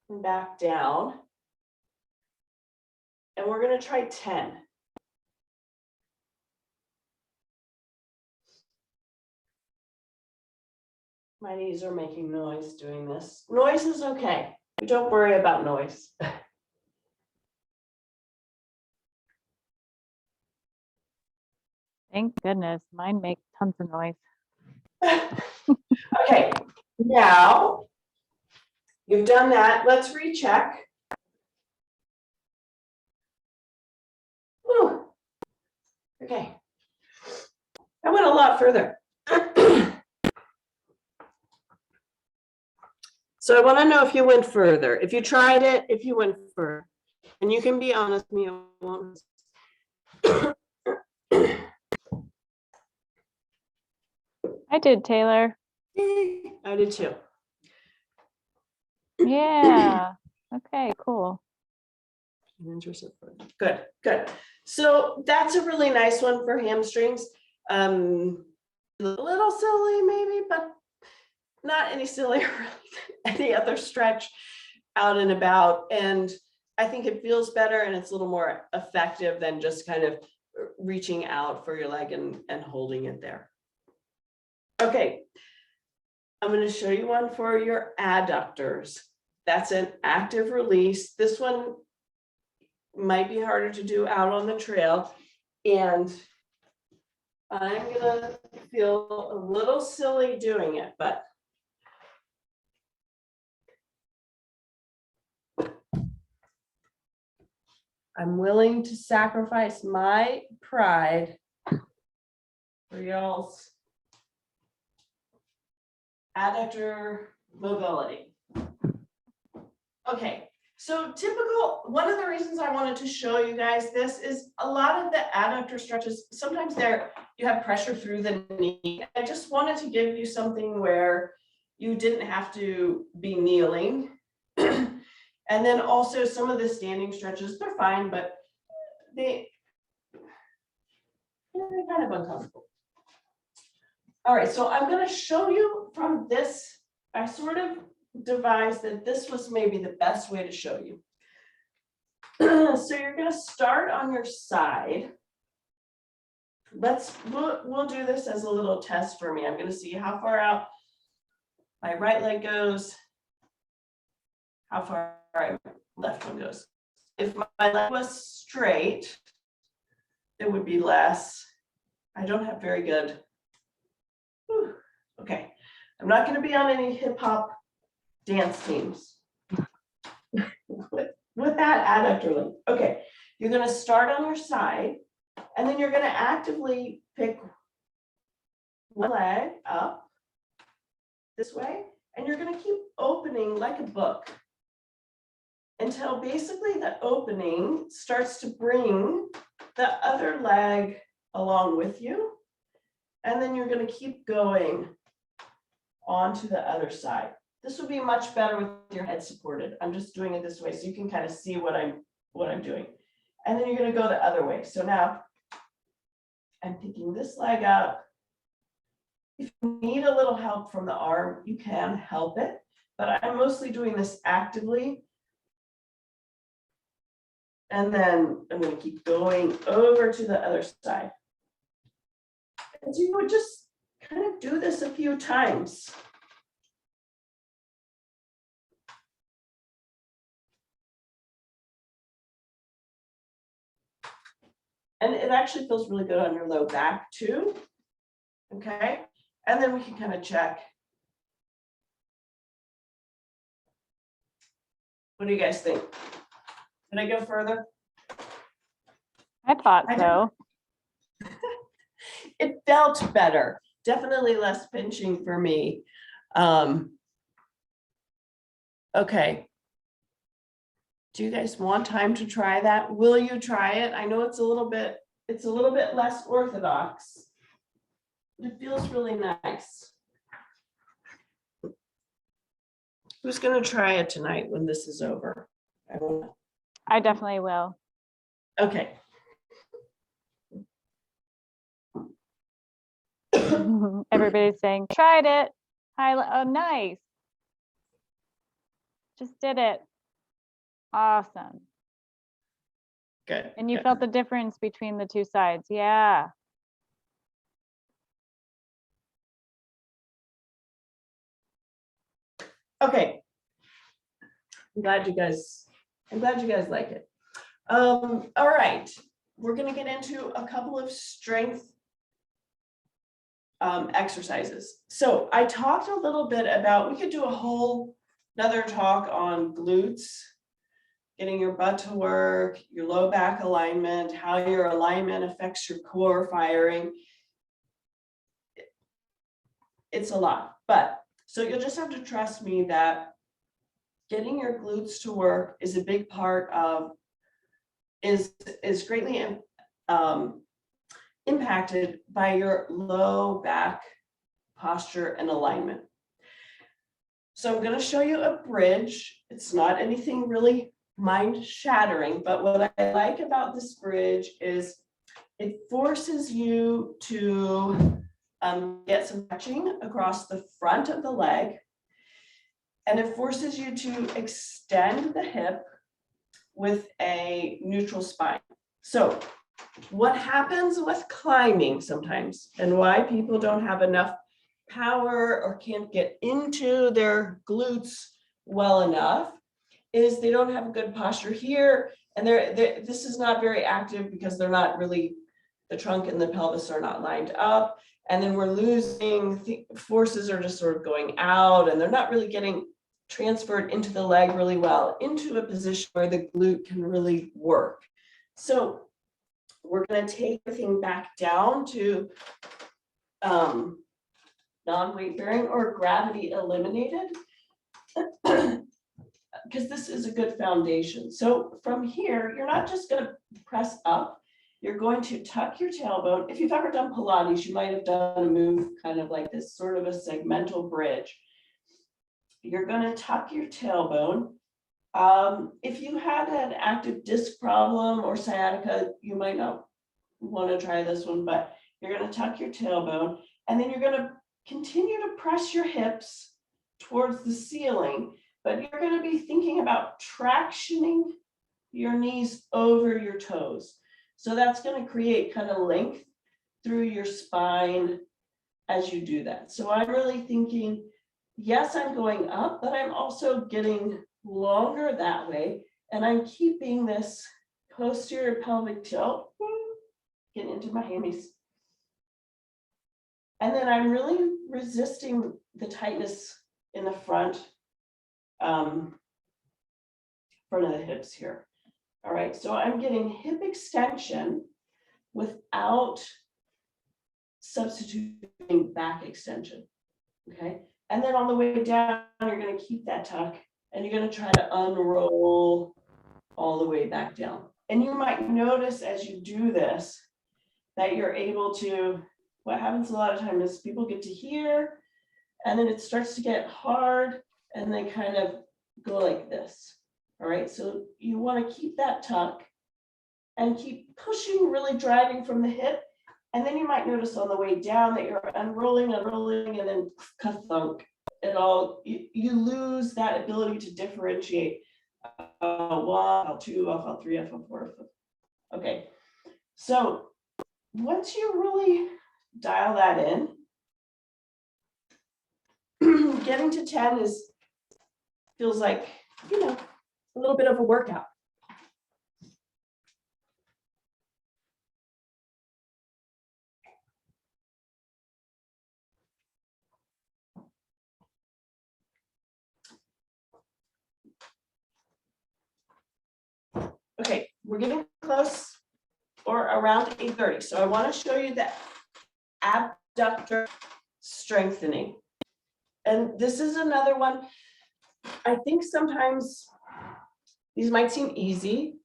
Speaker 2: and back down. And we're going to try 10. My knees are making noise doing this. Noise is okay. Don't worry about noise.
Speaker 1: Thank goodness. Mine make tons of noise.
Speaker 2: Okay, now you've done that. Let's recheck. Whew. Okay. I went a lot further. So I want to know if you went further, if you tried it, if you went further. And you can be honest with me. I won't.
Speaker 1: I did, Taylor.
Speaker 2: I did too.
Speaker 1: Yeah. Okay, cool.
Speaker 2: Good, good. So that's a really nice one for hamstrings. A little silly maybe, but not any sillier than any other stretch out and about. And I think it feels better and it's a little more effective than just kind of reaching out for your leg and holding it there. Okay, I'm going to show you one for your adductors. That's an active release. This one might be harder to do out on the trail. And I'm going to feel a little silly doing it, but I'm willing to sacrifice my pride for y'all's adductor mobility. Okay, so typical, one of the reasons I wanted to show you guys this is a lot of the adductor stretches, sometimes you have pressure through the knee. I just wanted to give you something where you didn't have to be kneeling. And then also some of the standing stretches, they're fine, but they're kind of uncomfortable. All right, so I'm going to show you from this. I sort of devised that this was maybe the best way to show you. So you're going to start on your side. We'll do this as a little test for me. I'm going to see how far out my right leg goes, how far my left one goes. If my leg was straight, it would be less. I don't have very good. Whew. Okay, I'm not going to be on any hip hop dance teams with that adductor leg. Okay, you're going to start on your side, and then you're going to actively pick one leg up this way, and you're going to keep opening like a book until basically the opening starts to bring the other leg along with you. And then you're going to keep going onto the other side. This will be much better with your head supported. I'm just doing it this way so you can kind of see what I'm doing. And then you're going to go the other way. So now I'm picking this leg up. If you need a little help from the arm, you can help it, but I'm mostly doing this actively. And then I'm going to keep going over to the other side. And so you would just kind of do this a few times. And it actually feels really good on your low back too. Okay, and then we can kind of check. What do you guys think? Can I go further?
Speaker 1: I thought so.
Speaker 2: It felt better. Definitely less pinching for me. Okay. Do you guys want time to try that? Will you try it? I know it's a little bit less orthodox. It feels really nice. Who's going to try it tonight when this is over?
Speaker 1: I definitely will.
Speaker 2: Okay.
Speaker 1: Everybody's saying, tried it. Oh, nice. Just did it. Awesome.
Speaker 2: Good.
Speaker 1: And you
Speaker 2: good.
Speaker 1: felt the difference between the two sides. Yeah.
Speaker 2: Okay. I'm glad you guys like it. All right. We're going to get into a couple of strength exercises. So I talked a little bit about, we could do another talk on glutes, getting your butt to work, your low back alignment, how your alignment affects your core firing. It's a lot, but so you'll just have to trust me that getting your glutes to work is a big part of, is greatly impacted by your low back posture and alignment. So I'm going to show you a bridge. It's not anything really mind-shattering, but what I like about this bridge is it forces you to get some stretching across the front of the leg, and it forces you to extend the hip with a neutral spine. So what happens with climbing sometimes, and why people don't have enough power or can't get into their glutes well enough, is they don't have a good posture here, and this is not very active because they're not really, the trunk and the pelvis are not lined up, and then we're losing, forces are just sort of going out, and they're not really getting transferred into the leg really well, into a position where the glute can really work. So we're going to take everything back down to non-weight bearing or gravity eliminated, because this is a good foundation. So from here, you're not just going to press up, you're going to tuck your tailbone. If you've ever done Pilates, you might have done a move kind of like this, sort of a segmental bridge. You're going to tuck your tailbone. If you had an active disc problem or sciatica, you might not want to try this one, but you're going to tuck your tailbone, and then you're going to continue to press your hips towards the ceiling, but you're going to be thinking about tractioning your knees over your toes. So that's going to create kind of length through your spine as you do that. So I'm really thinking, yes, I'm going up, but I'm also getting longer that way, and I'm keeping this posterior pelvic tilt, get into my hammies. And then I'm really resisting the tightness in the front of the hips here. All right, so I'm getting hip extension without substituting back extension, okay? And then on the way down, you're gonna keep that tuck, and you're gonna try to unroll all the way back down. And you might notice as you do this, that you're able to, what happens a lot of times is people get to here, and then it starts to get hard, and they kind of go like this. All right, so you want to keep that tuck and keep pushing, really driving from the hip. And then you might notice on the way down that you're unrolling, and then ka-thunk. You lose that ability to differentiate. One, L2, L3, L4. Okay, so once you really dial that in, getting to 10 feels like, a little bit of a workout. Okay, we're getting close or around 8:30. So I want to show you the abductor strengthening. And this is another one. I think sometimes these might seem easy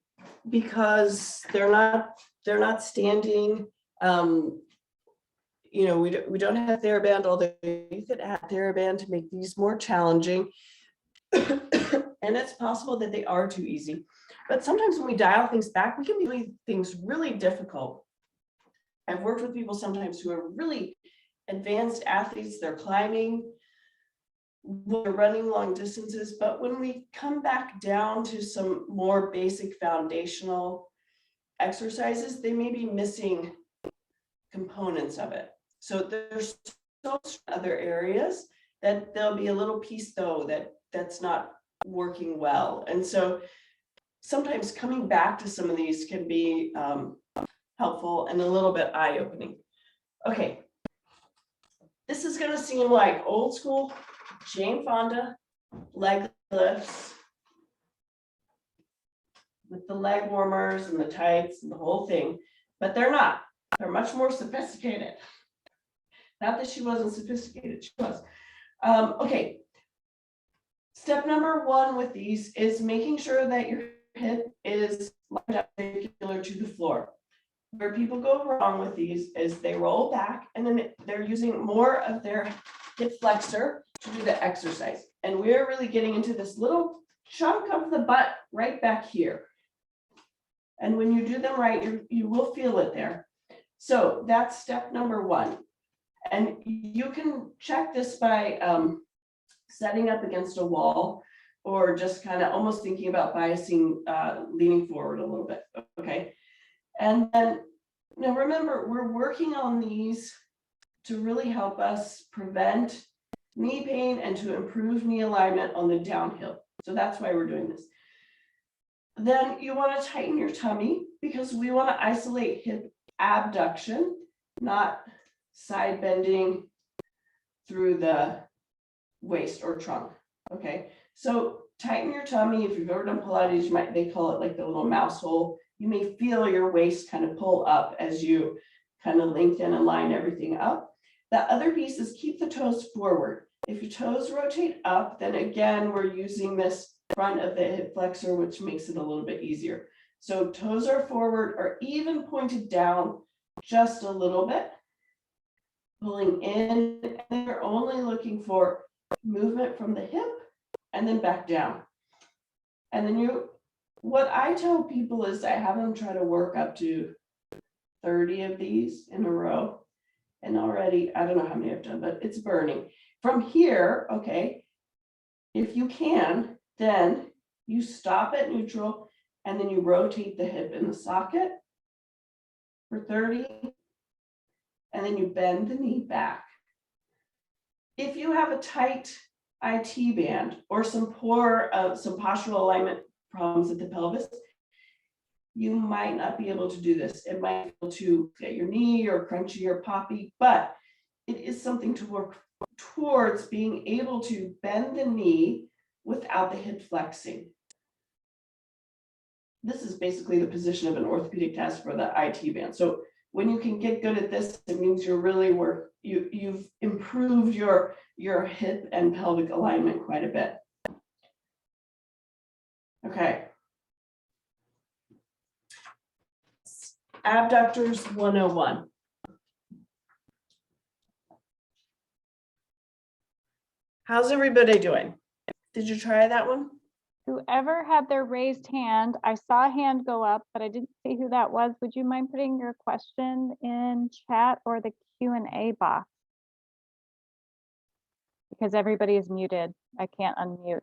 Speaker 2: because they're not standing. We don't have TheraBand, although you could add TheraBand to make these more challenging. And it's possible that they are too easy. But sometimes when we dial things back, we can be doing things really difficult. I've worked with people sometimes who are really advanced athletes, they're climbing, we're running long distances, but when we come back down to some more basic foundational exercises, they may be missing components of it. So there's so other areas that there'll be a little piece though that's not working well. And so sometimes coming back to some of these can be helpful and a little bit eye-opening. Okay, this is going to seem like old school Jane Fonda leg lifts with the leg warmers and the tights and the whole thing, but they're not. They're much more sophisticated. Not that she wasn't sophisticated, she was. Okay, step number 1 with these is making sure that your hip is perpendicular to the floor. Where people go wrong with these is they roll back and then they're using more of their hip flexor to do the exercise. And we're really getting into this little chunk of the butt right back here. And when you do them right, you will feel it there. So that's step number 1. And you can check this by setting up against a wall or just kind of almost thinking about biasing, leaning forward a little bit, okay? And then, now remember, we're working on these to really help us prevent knee pain and to improve knee alignment on the downhill. So that's why we're doing this. Then you want to tighten your tummy because we want to isolate hip abduction, not side bending through the waist or trunk. Okay, so tighten your tummy. If you've ever done Pilates, they call it like the little mouse hole. You may feel your waist kind of pull up as you kind of lengthen and line everything up. The other piece is keep the toes forward. If your toes rotate up, then again, we're using this front of the hip flexor, which makes it a little bit easier. So toes are forward or even pointed down just a little bit, pulling in, and you're only looking for movement from the hip and then back down. And then what I tell people is I have them try to work up to 30 of these in a row. And already, I don't know how many I've done, but it's burning. From here, okay, if you can, then you stop at neutral and then you rotate the hip in the socket for 30, and then you bend the knee back. If you have a tight IT band or some postural alignment problems at the pelvis, you might not be able to do this. It might be able to get your knee or crunchy or poppy, but it is something to work towards being able to bend the knee without the hip flexing. This is basically the position of an orthopedic test for the IT band. So when you can get good at this, it means you're really you've improved your hip and pelvic alignment quite a bit. Okay. Abductors 101. How's everybody doing? Did you try that one?
Speaker 1: Whoever had their raised hand, I saw a hand go up, but I didn't see who that was. Would you mind putting your question in chat or the Q&A box? Because everybody is muted. I can't unmute.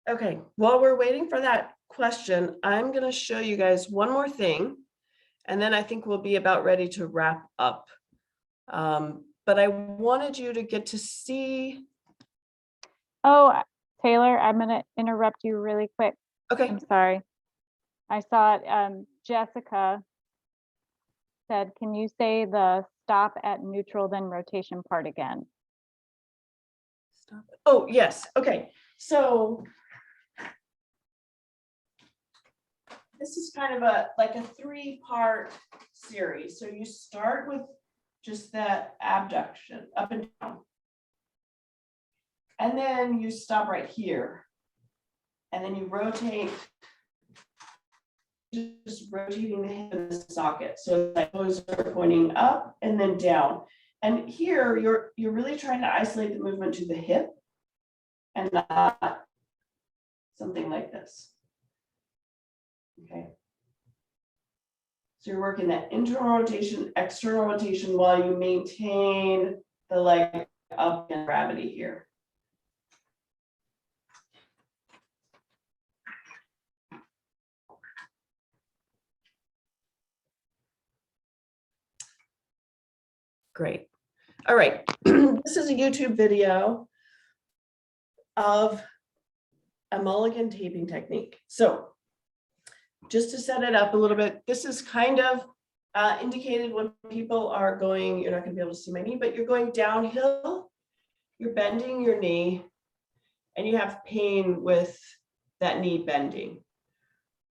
Speaker 2: Okay, while we're waiting for that question, I'm going to show you guys one more thing, and then I think we'll be about ready to wrap up. But I wanted you to get to see.
Speaker 1: Oh, Taylor, I'm going to interrupt you really quick.
Speaker 2: Okay.
Speaker 1: I'm sorry. I saw it. Jessica said, can you say the stop at neutral, then rotation part again?
Speaker 2: Stop it. Oh, yes. Okay. So this is kind of like a 3-part series. So you start with just that abduction up and down. And then you stop right here. And then you rotate, just rotating the hip in the socket. So the toes are pointing up and then down. And here you're really trying to isolate the movement to the hip and not something like this. Okay. So you're working that internal rotation, external rotation while you maintain the leg up in gravity here. Great. All right. This is a YouTube video of a mulligan taping technique. So just to set it up a little bit, this is kind of indicated when people are going, you're not going to be able to see my knee, but you're going downhill, you're bending your knee, and you have pain with that knee bending.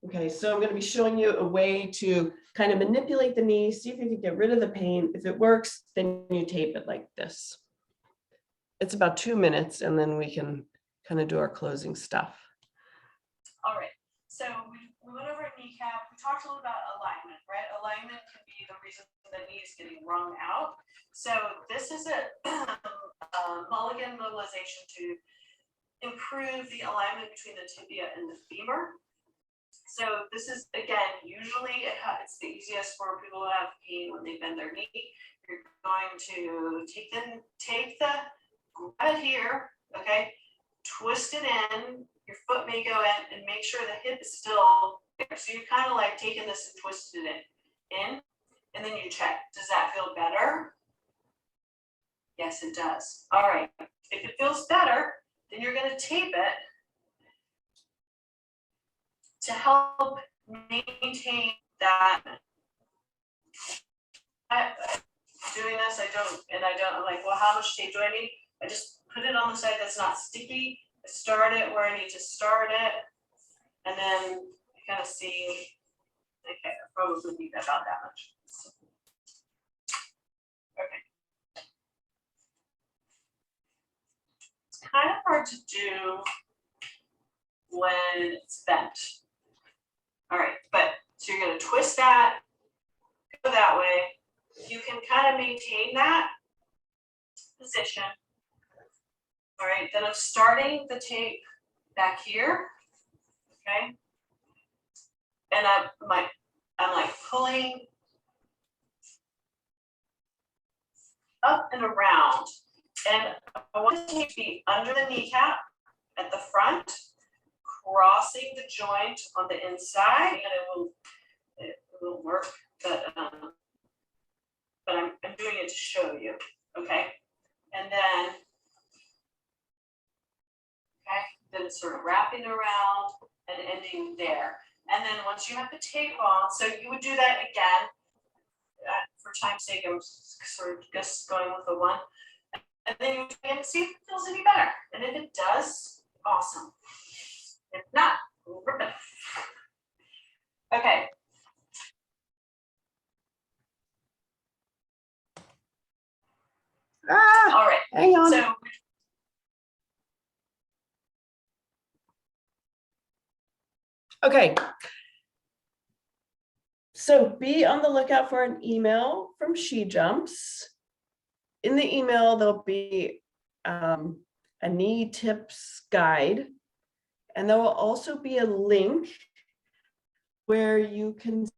Speaker 2: Okay, so I'm going to be showing you a way to kind of manipulate the knee, see if you can get rid of the pain. If it works, then you tape it like this. It's about 2 minutes, and then we can kind of do our closing stuff. All right, so we went over a kneecap. We talked a little about alignment, right? Alignment can be the reason the knee is getting wrung out. So this is a mulligan mobilization to improve the alignment between the tibia and the femur. So this is, again, usually it's the easiest for people who have pain when they bend their knee. You're going to take the grab it here, okay, twist it in, your foot may go in, and make sure the hip is still there. So you're kind of like taking this and twisting it in, and then you check, does that feel better? Yes, it does. All right, if it feels better, then you're going to tape it to help maintain that. Doing this, I'm like, well, how much tape do I need? I just put it on the side that's not sticky. I start it where I need to start it. And then you kind of see, okay, I probably need about that much. Okay. It's kind of hard to do when it's bent. All right, but so you're going to twist that, go that way. You can kind of maintain that position. All right, then I'm starting the tape back here, okay? And I'm like pulling up and around. And I want the tape to be under the kneecap at the front, crossing the joint on the inside, and it will work, but I'm doing it to show you, okay? And then, okay, then it's sort of wrapping around and ending there. And then once you have the tape on, so you would do that again. For time's sake, I'm sort of just going with the one. And then you can see if it feels any better. And if it does, awesome. If not, rip it. Okay. All right.
Speaker 3: Hang on. Okay. So be on the lookout for an email from SheJumps. In the email, there'll be a knee tips guide, and there will also be a link where you can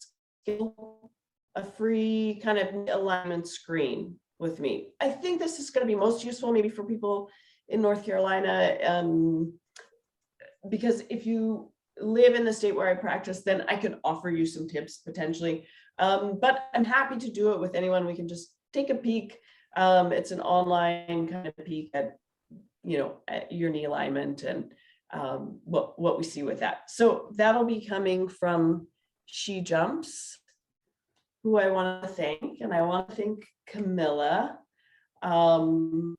Speaker 3: schedule a free kind of alignment screen with me. I think this is going to be most useful maybe for people in North Carolina, because if you live in the state where I practice, then I could offer you some tips potentially. But I'm happy to do it with anyone. We can just take a peek. It's an online kind of peek at, at your knee alignment and what we see with that. So that'll be coming from SheJumps, who I want to thank, and I want to thank Camilla. And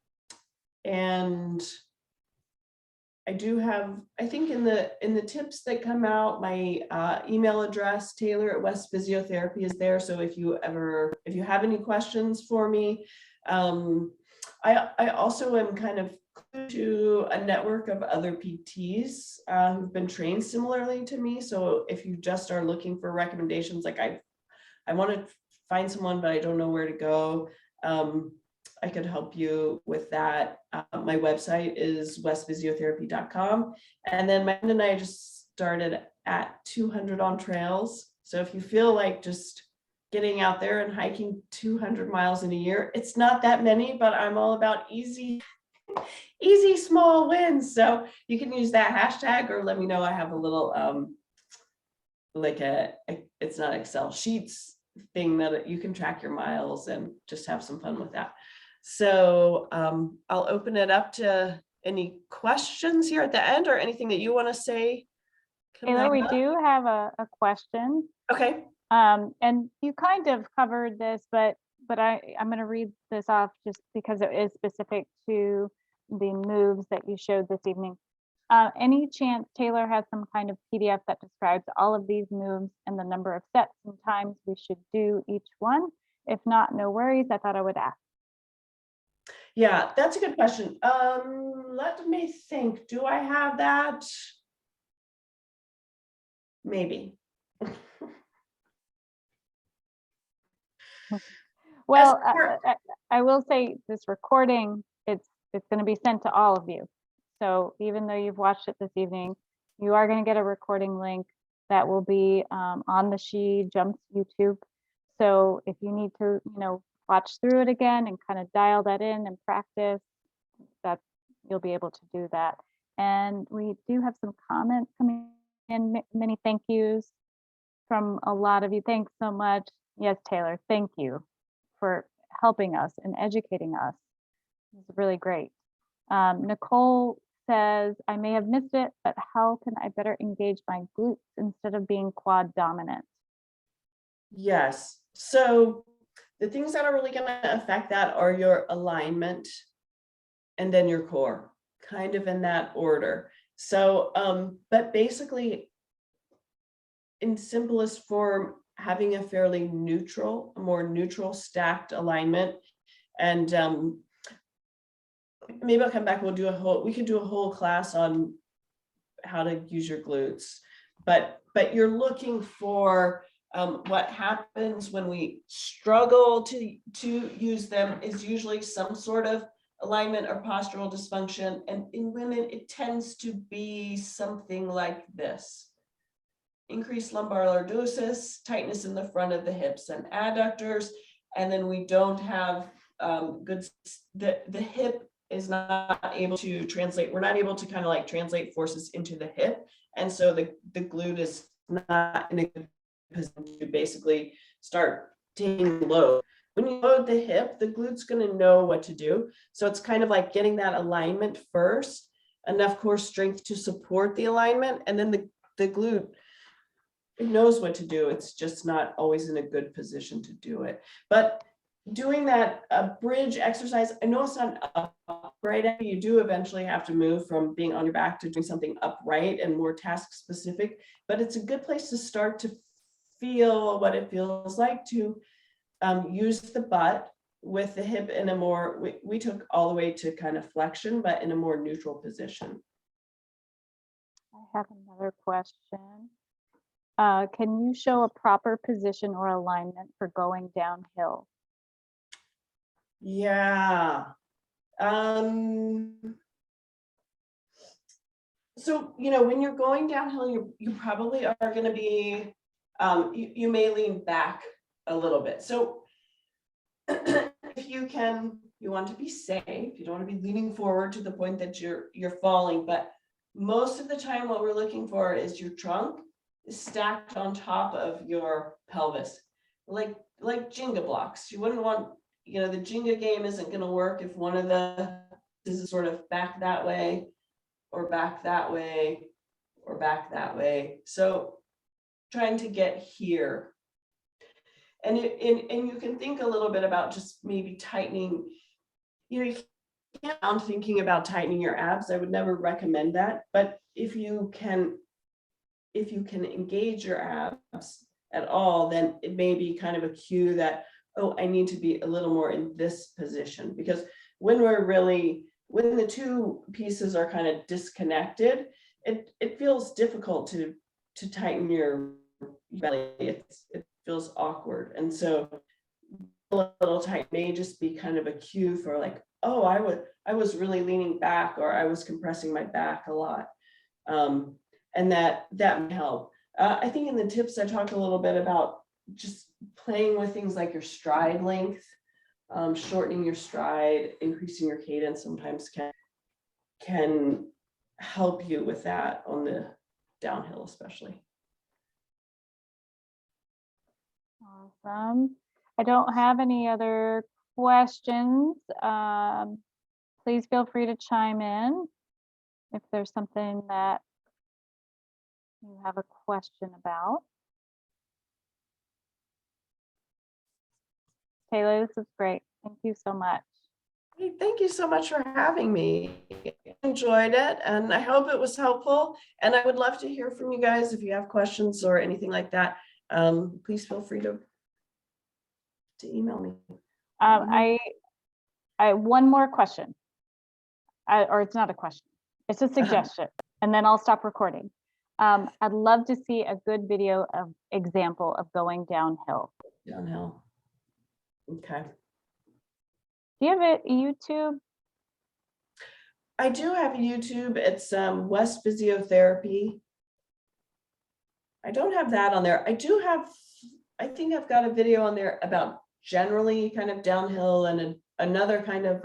Speaker 3: I do have, I think in the tips that come out, my email address, Taylor@WestPhysiotherapy, is there. So if you have any questions for me, I also am kind of to a network of other PTs who've been trained similarly to me. So if you just are looking for recommendations, like I want to find someone, but I don't know where to go, I could help you with that. My website is westphysiotherapy.com. And then my friend and I just started at 200 on trails. So if you feel like just getting out there and hiking 200 miles in a year, it's not that many, but I'm all about easy small wins. So you can use that hashtag, or let me know. I have a little it's not Excel sheets thing that you can track your miles and just have some fun with that. So I'll open it up to any questions here at the end, or anything that you want to say,
Speaker 1: Taylor, we do have a question.
Speaker 3: Okay.
Speaker 1: And you kind of covered this, but I'm going to read this off just because it is specific to the moves that you showed this evening. Any chance Taylor has some kind of PDF that describes all of these moves and the number of sets and times we should do each one? If not, no worries. I thought I would ask.
Speaker 3: Yeah, that's a good question. Let me think. Do I have that? Maybe.
Speaker 1: Well, I will say this recording, it's going to be sent to all of you. So even though you've watched it this evening, you are going to get a recording link that will be on the SheJumps YouTube. So if you need to, watch through it again and kind of dial that in and practice, that you'll be able to do that. And we do have some comments coming in, many thank yous from a lot of you. Thanks so much. Yes, Taylor, thank you for helping us and educating us. It's really great. Nicole says, I may have missed it, but how can I better engage my glutes instead of being quad dominant?
Speaker 3: Yes. So the things that are really going to affect that are your alignment and then your core, kind of in that order. So, but basically, in simplest form, having a fairly neutral, a more neutral stacked alignment. And maybe I'll come back, we could do a whole class on how to use your glutes. But you're looking for what happens when we struggle to use them is usually some sort of alignment or postural dysfunction. And in women, it tends to be something like this: increased lumbar lordosis, tightness in the front of the hips and adductors. And then we don't have the hip is not able to translate. We're not able to kind of like translate forces into the hip. And so the glute is not in a good position to basically start taking load. When you load the hip, the glute's going to know what to do. So it's kind of like getting that alignment first, enough core strength to support the alignment. And then the glute, it knows what to do. It's just not always in a good position to do it. But doing that bridge exercise, I know it's not upright. You do eventually have to move from being on your back to doing something upright and more task specific, but it's a good place to start to feel what it feels like to use the butt with the hip in a more, we took all the way to kind of flexion, but in a more neutral position.
Speaker 1: I have another question. Can you show a proper position or alignment for going downhill?
Speaker 3: Yeah. So, when you're going downhill, you probably are going to be, you may lean back a little bit. So if you want to be safe, you don't want to be leaning forward to the point that you're falling, but most of the time what we're looking for is your trunk is stacked on top of your pelvis, like Jenga blocks. You wouldn't want, the Jenga game isn't going to work if one of the is sort of back that way or back that way or back that way. So trying to get here. And you can think a little bit about just maybe tightening, you can't thinking about tightening your abs. I would never recommend that. But if you can engage your abs at all, then it may be kind of a cue that, oh, I need to be a little more in this position. Because when the two pieces are kind of disconnected, it feels difficult to tighten your belly. It feels awkward. And so a little tight may just be kind of a cue for like, oh, I was really leaning back, or I was compressing my back a lot. And that may help. I think in the tips, I talked a little bit about just playing with things like your stride length, shortening your stride, increasing your cadence sometimes can help you with that on the downhill, especially.
Speaker 1: Awesome. I don't have any other questions. Please feel free to chime in if there's something that you have a question about. Taylor, this is great. Thank you so much.
Speaker 3: Hey, thank you so much for having me. I enjoyed it, and I hope it was helpful. And I would love to hear from you guys if you have questions or anything like that. Please feel free to email me.
Speaker 1: I one more question. Or it's not a question. It's a suggestion, and then I'll stop recording. I'd love to see a good video of example of going downhill.
Speaker 3: Downhill. Okay.
Speaker 1: Do you have a YouTube?
Speaker 3: I do have a YouTube. It's West Physiotherapy. I don't have that on there. I think I've got a video on there about generally kind of downhill and another kind of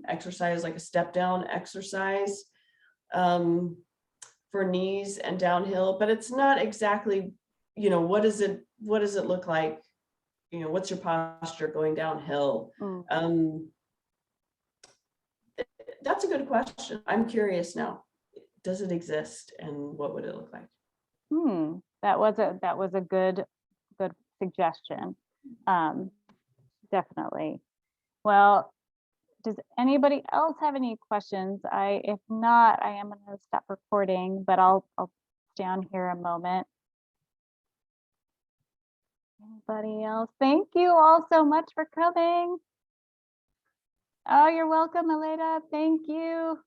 Speaker 3: exercise, like a step down exercise for knees and downhill, but it's not exactly, what does it look like? What's your posture going downhill? That's a good question. I'm curious now. does it exist and what would it look like?
Speaker 1: That was a good suggestion. Definitely. Well, does anybody else have any questions? If not, I am going to stop recording, but I'll stay on here a moment. Anybody else? Thank you all so much for coming. Oh, you're welcome, Aleda. Thank you.